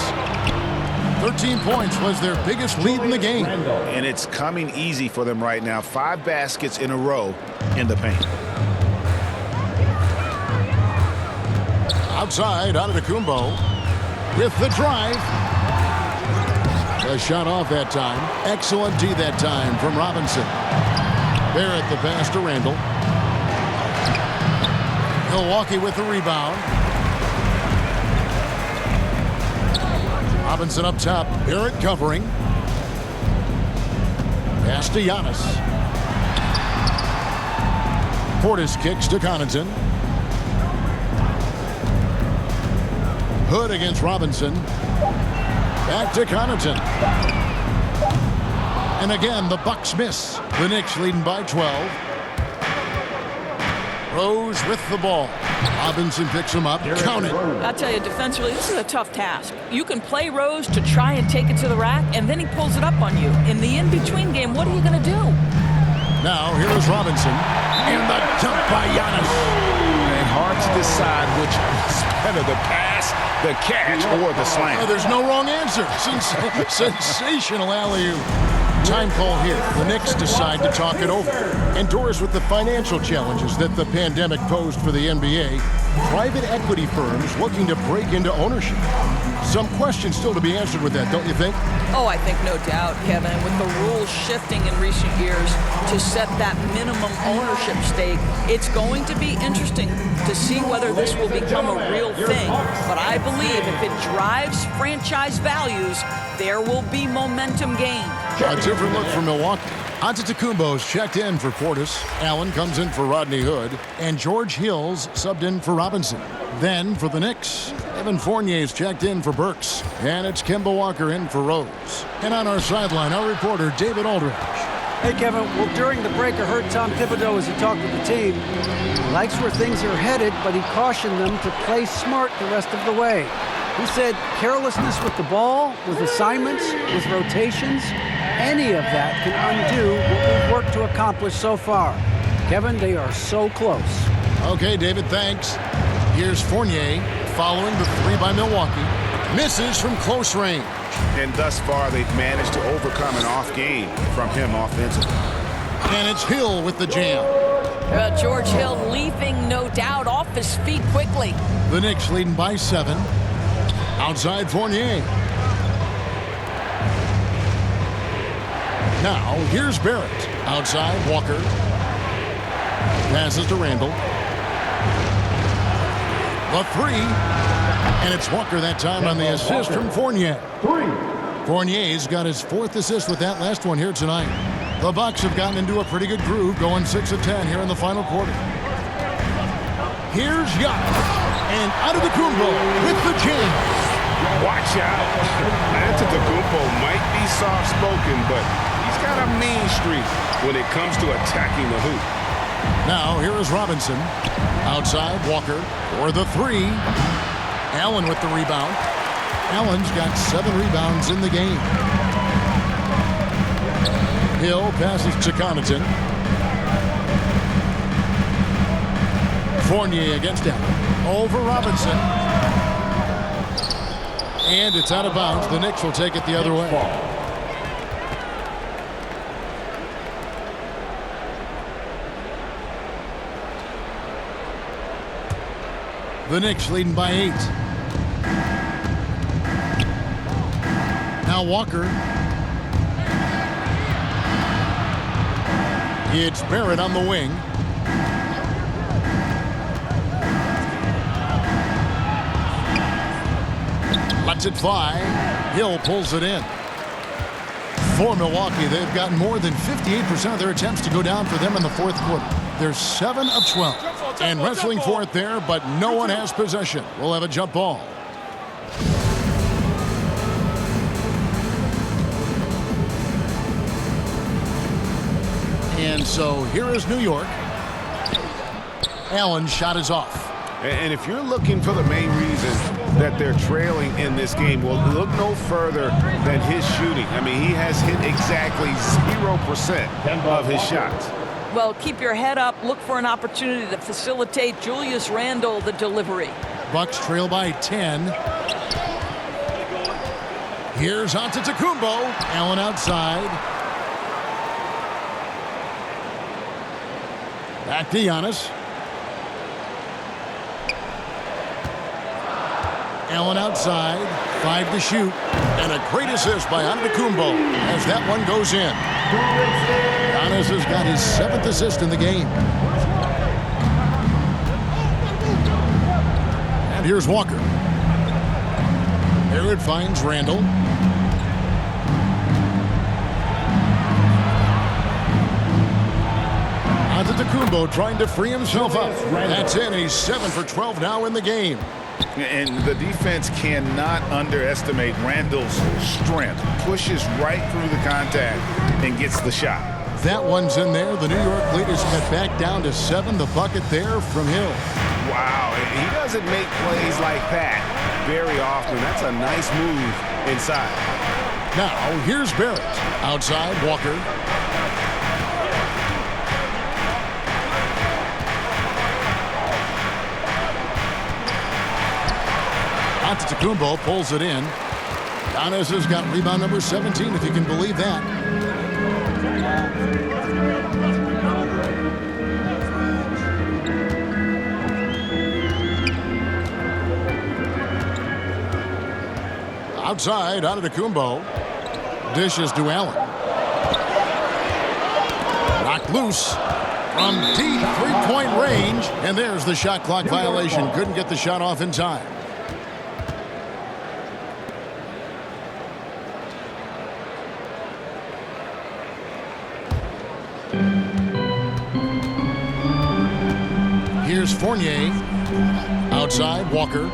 B: 13 points was their biggest lead in the game.
D: And it's coming easy for them right now. 5 baskets in a row in the paint.
B: Outside, Antetokounmpo with the drive. A shot off that time. Excellent D that time from Robinson. Barrett the pass to Randle. Milwaukee with the rebound. Robinson up top. Barrett covering. Pass to Giannis. Portis kicks to Connaughton. Hood against Robinson. Back to Connaughton. And again, the Bucks miss. The Knicks leading by 12. Rose with the ball. Robinson picks him up. Count it.
E: I'll tell you, defensively, this is a tough task. You can play Rose to try and take it to the rack, and then he pulls it up on you. In the in-between game, what are you going to do?
B: Now, here is Robinson. And the dump by Giannis.
D: And hard to decide which is better, the pass, the catch, or the slam.
B: Oh, there's no wrong answer. Sensational alley-oop. Time call here. The Knicks decide to talk it over. Indoors with the financial challenges that the pandemic posed for the NBA, private equity firms looking to break into ownership. Some questions still to be answered with that, don't you think?
E: Oh, I think no doubt, Kevin. With the rules shifting in recent years to set that minimum ownership stake, it's going to be interesting to see whether this will become a real thing. But I believe if it drives franchise values, there will be momentum gained.
B: A different look for Milwaukee. Antetokounmpo's checked in for Portis. Allen comes in for Rodney Hood. And George Hill's subbed in for Robinson. Then for the Knicks, Evan Fournier's checked in for Burks. And it's Kemba Walker in for Rose. And on our sideline, our reporter, David Aldridge.
C: Hey, Kevin. Well, during the break, I heard Tom Thibodeau as he talked with the team. He likes where things are headed, but he cautioned them to play smart the rest of the way. He said carelessness with the ball, with assignments, with rotations, any of that can undo what we've worked to accomplish so far. Kevin, they are so close.
B: Okay, David, thanks. Here's Fournier following the three by Milwaukee. Misses from close range.
D: And thus far, they've managed to overcome an off game from him offensively.
B: And it's Hill with the jam.
E: George Hill leaping, no doubt, off his feet quickly.
B: The Knicks leading by 7. Outside Fournier. Now, here's Barrett. Outside, Walker. Passes to Randle. The three. And it's Walker that time on the assist from Fournier. Fournier's got his 4th assist with that last one here tonight. The Bucks have gotten into a pretty good groove, going 6 of 10 here in the final quarter. Here's Giannis. And Antetokounmpo with the jam.
D: Watch out. Antetokounmpo might be soft-spoken, but he's got a mean streak when it comes to attacking the hoop.
B: Now, here is Robinson. Outside, Walker for the three. Allen with the rebound. Allen's got 7 rebounds in the game. Hill passes to Connaughton. Fournier against Allen. Over Robinson. And it's out of bounds. The Knicks will take it the other way. The Knicks leading by 8. Now Walker. It's Barrett on the wing. Lets it fly. Hill pulls it in. For Milwaukee, they've gotten more than 58% of their attempts to go down for them in the 4th quarter. They're 7 of 12. And wrestling for it there, but no one has possession. We'll have a jump ball. And so here is New York. Allen's shot is off.
D: And if you're looking for the main reason that they're trailing in this game, well, look no further than his shooting. I mean, he has hit exactly 0% of his shots.
E: Well, keep your head up. Look for an opportunity to facilitate Julius Randle the delivery.
B: Bucks trail by 10. Here's Antetokounmpo. Allen outside. Back to Giannis. Allen outside. 5 to shoot. And a great assist by Antetokounmpo as that one goes in. Giannis has got his 7th assist in the game. And here's Walker. Barrett finds Randle. Antetokounmpo trying to free himself up. That's in. He's 7 for 12 now in the game.
D: And the defense cannot underestimate Randle's strength. Pushes right through the contact and gets the shot.
B: That one's in there. The New York leaders cut back down to 7. The bucket there from Hill.
D: Wow, he doesn't make plays like that very often. That's a nice move inside.
B: Now, here's Barrett. Outside, Walker. Antetokounmpo pulls it in. Giannis has got rebound number 17, if you can believe that. Outside, Antetokounmpo. Dishes to Allen. Knocked loose from deep 3-point range. And there's the shot clock violation. Couldn't get the shot off in time. Here's Fournier. Outside, Walker.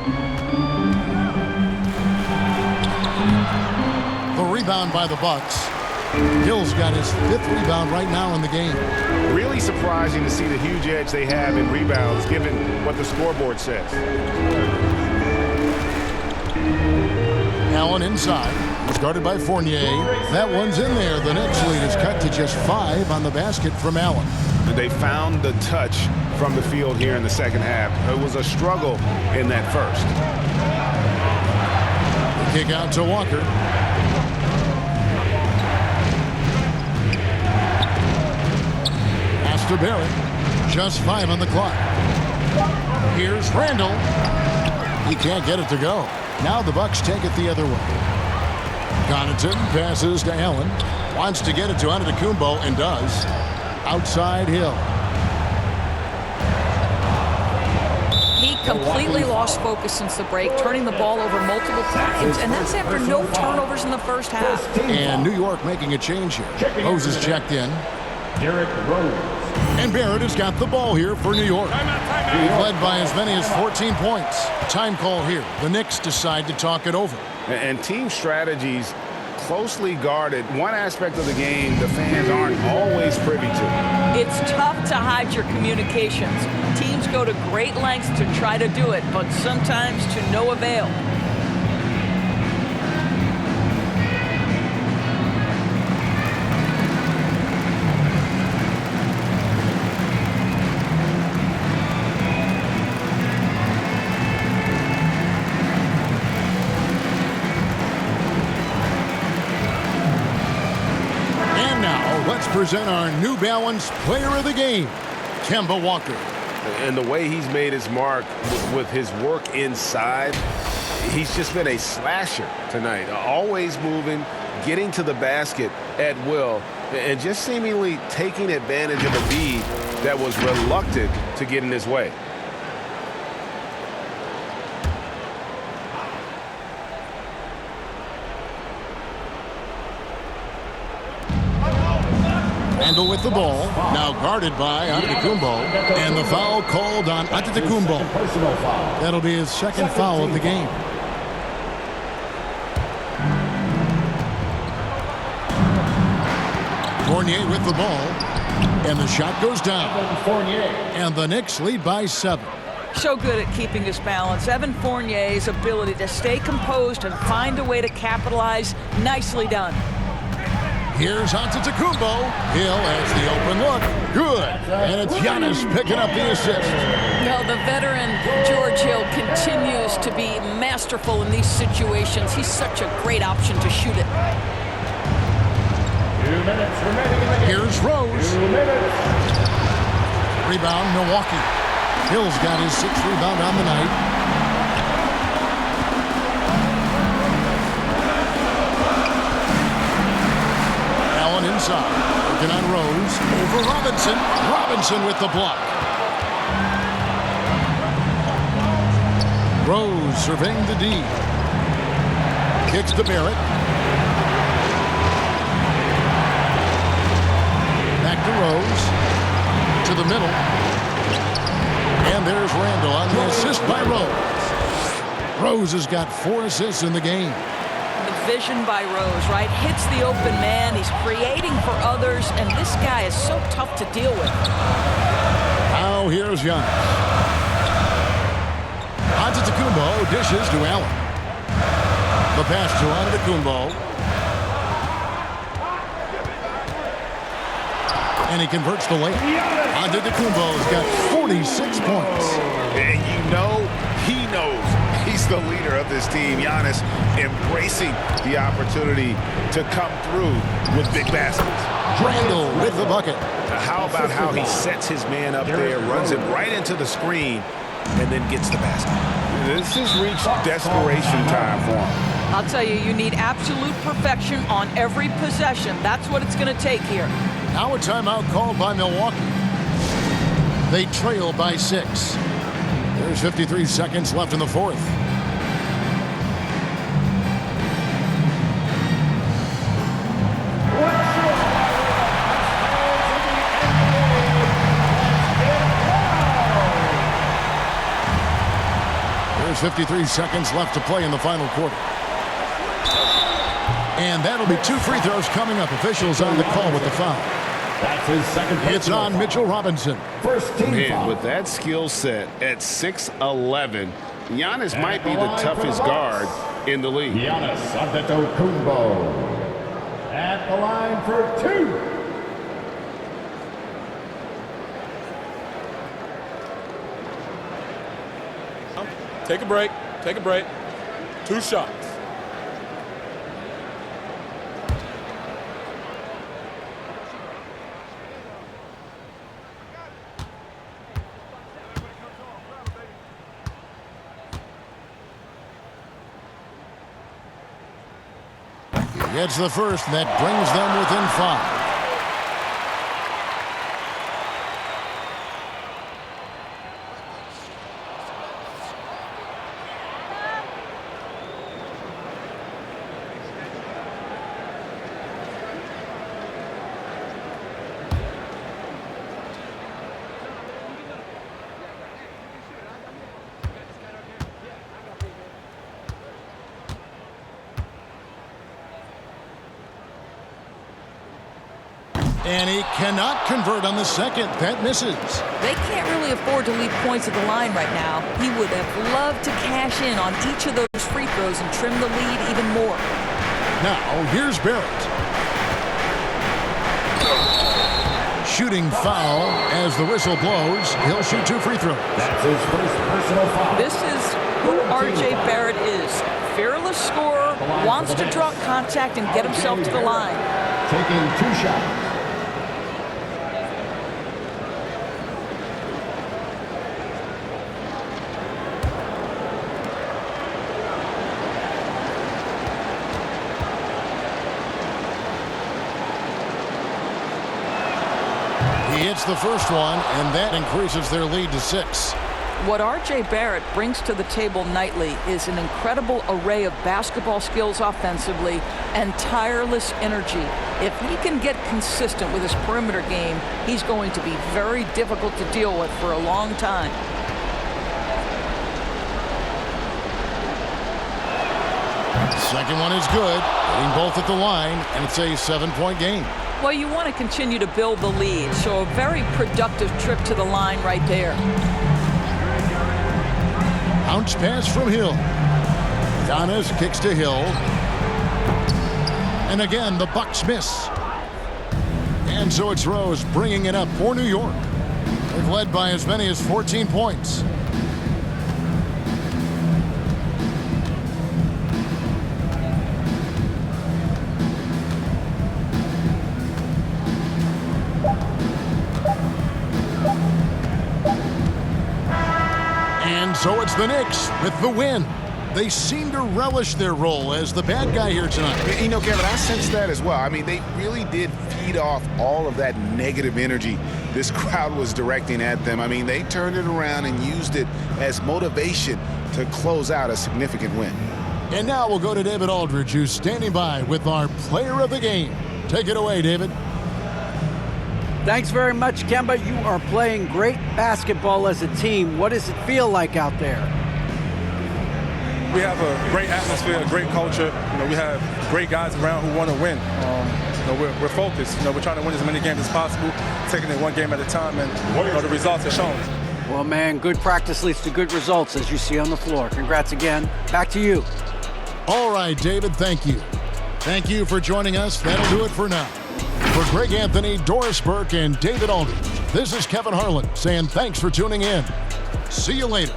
B: The rebound by the Bucks. Hill's got his 5th rebound right now in the game.
A: Really surprising to see the huge edge they have in rebounds, given what the scoreboard says.
B: Allen inside. Was guarded by Fournier. That one's in there. The Knicks lead is cut to just 5 on the basket from Allen.
A: They found the touch from the field here in the second half. It was a struggle in that first.
B: The kick out to Walker. Pass to Barrett. Just 5 on the clock. Here's Randle. He can't get it to go. Now the Bucks take it the other way. Connaughton passes to Allen. Wants to get it to Antetokounmpo and does. Outside Hill.
E: He completely lost focus since the break, turning the ball over multiple times, and that's after no turnovers in the first half.
B: And New York making a change here. Rose is checked in.
G: Derrick Rose.
B: And Barrett has got the ball here for New York. Led by as many as 14 points. Time call here. The Knicks decide to talk it over.
D: And team strategies closely guarded. One aspect of the game the fans aren't always privy to.
E: It's tough to hide your communications. Teams go to great lengths to try to do it, but sometimes to no avail.
B: Let's present our New Balance Player of the Game, Kemba Walker.
A: And the way he's made his mark with his work inside, he's just been a slasher tonight. Always moving, getting to the basket at will, and just seemingly taking advantage of a lead that was reluctant to get in his way.
B: Randle with the ball, now guarded by Antetokounmpo, and the foul called on Antetokounmpo. That'll be his second foul of the game. Fournier with the ball, and the shot goes down. And the Knicks lead by 7.
E: So good at keeping his balance. Evan Fournier's ability to stay composed and find a way to capitalize, nicely done.
B: Here's Antetokounmpo. Hill has the open look. Good. And it's Giannis picking up the assist.
E: Well, the veteran George Hill continues to be masterful in these situations. He's such a great option to shoot it.
G: 2 minutes remaining in the game.
B: Here's Rose.
G: 2 minutes.
B: Rebound, Milwaukee. Hill's got his 6th rebound on the night. Inside, working on Rose, over Robinson. Robinson with the block. Rose surveying the D. Kicks to Barrett. Back to Rose. To the middle. And there's Randle on the assist by Rose. Rose has got 4 assists in the game.
E: Vision by Rose, right? Hits the open man. He's creating for others, and this guy is so tough to deal with.
B: Now here's Giannis. Antetokounmpo dishes to Allen. The pass to Antetokounmpo. And he converts the layup. Antetokounmpo's got 46 points.
D: And you know he knows he's the leader of this team. Giannis embracing the opportunity to come through with big baskets.
B: Randle with the bucket.
D: How about how he sets his man up there, runs it right into the screen, and then gets the basket. This has reached desperation time for him.
E: I'll tell you, you need absolute perfection on every possession. That's what it's going to take here.
B: Now a timeout called by Milwaukee. They trail by 6. There's 53 seconds left in the 4th. There's 53 seconds left to play in the final quarter. And that'll be 2 free throws coming up. Officials on the call with the foul.
G: That's his second.
B: It's on Mitchell Robinson.
G: First team
A: Man,
G: foul.
A: with that skill set at 6'11", Giannis might be the toughest guard in the league.
G: Giannis Antetokounmpo at the line for 2.
L: Take a break. Take a break. 2 shots.
B: He gets the first, and that brings them within 5. And he cannot convert on the second. That misses.
E: They can't really afford to leave points at the line right now. He would have loved to cash in on each of those free throws and trim the lead even more.
B: Now, here's Barrett. Shooting foul as the whistle blows. He'll shoot 2 free throws.
G: That's his first personal foul.
E: This is who R.J. Barrett is. Fearless scorer, wants to draw contact and get himself to the line.
G: Taking 2 shots.
B: He hits the first one, and that increases their lead to 6.
E: What R.J. Barrett brings to the table nightly is an incredible array of basketball skills offensively and tireless energy. If he can get consistent with his perimeter game, he's going to be very difficult to deal with for a long time.
B: Second one is good. Hitting both at the line, and it's a 7-point game.
E: Well, you want to continue to build the lead, so a very productive trip to the line right there.
B: Bounce pass from Hill. Giannis kicks to Hill. And again, the Bucks miss. And so it's Rose bringing it up for New York. They've led by as many as 14 points. So it's the Knicks with the win. They seem to relish their role as the bad guy here tonight.
D: You know, Kevin, I sense that as well. I mean, they really did feed off all of that negative energy this crowd was directing at them. I mean, they turned it around and used it as motivation to close out a significant win.
B: And now we'll go to David Aldridge, who's standing by with our player of the game. Take it away, David.
C: Thanks very much, Kemba. You are playing great basketball as a team. What does it feel like out there?
M: We have a great atmosphere, a great culture. You know, we have great guys around who want to win. You know, we're focused. You know, we're trying to win as many games as possible, taking it one game at a time, and you know, the results are shown.
C: Well, man, good practice leads to good results, as you see on the floor. Congrats again. Back to you.
B: All right, David, thank you. Thank you for joining us. That'll do it for now. For Greg Anthony, Doris Burke, and David Aldridge, this is Kevin Harlan saying thanks for tuning in. See you later.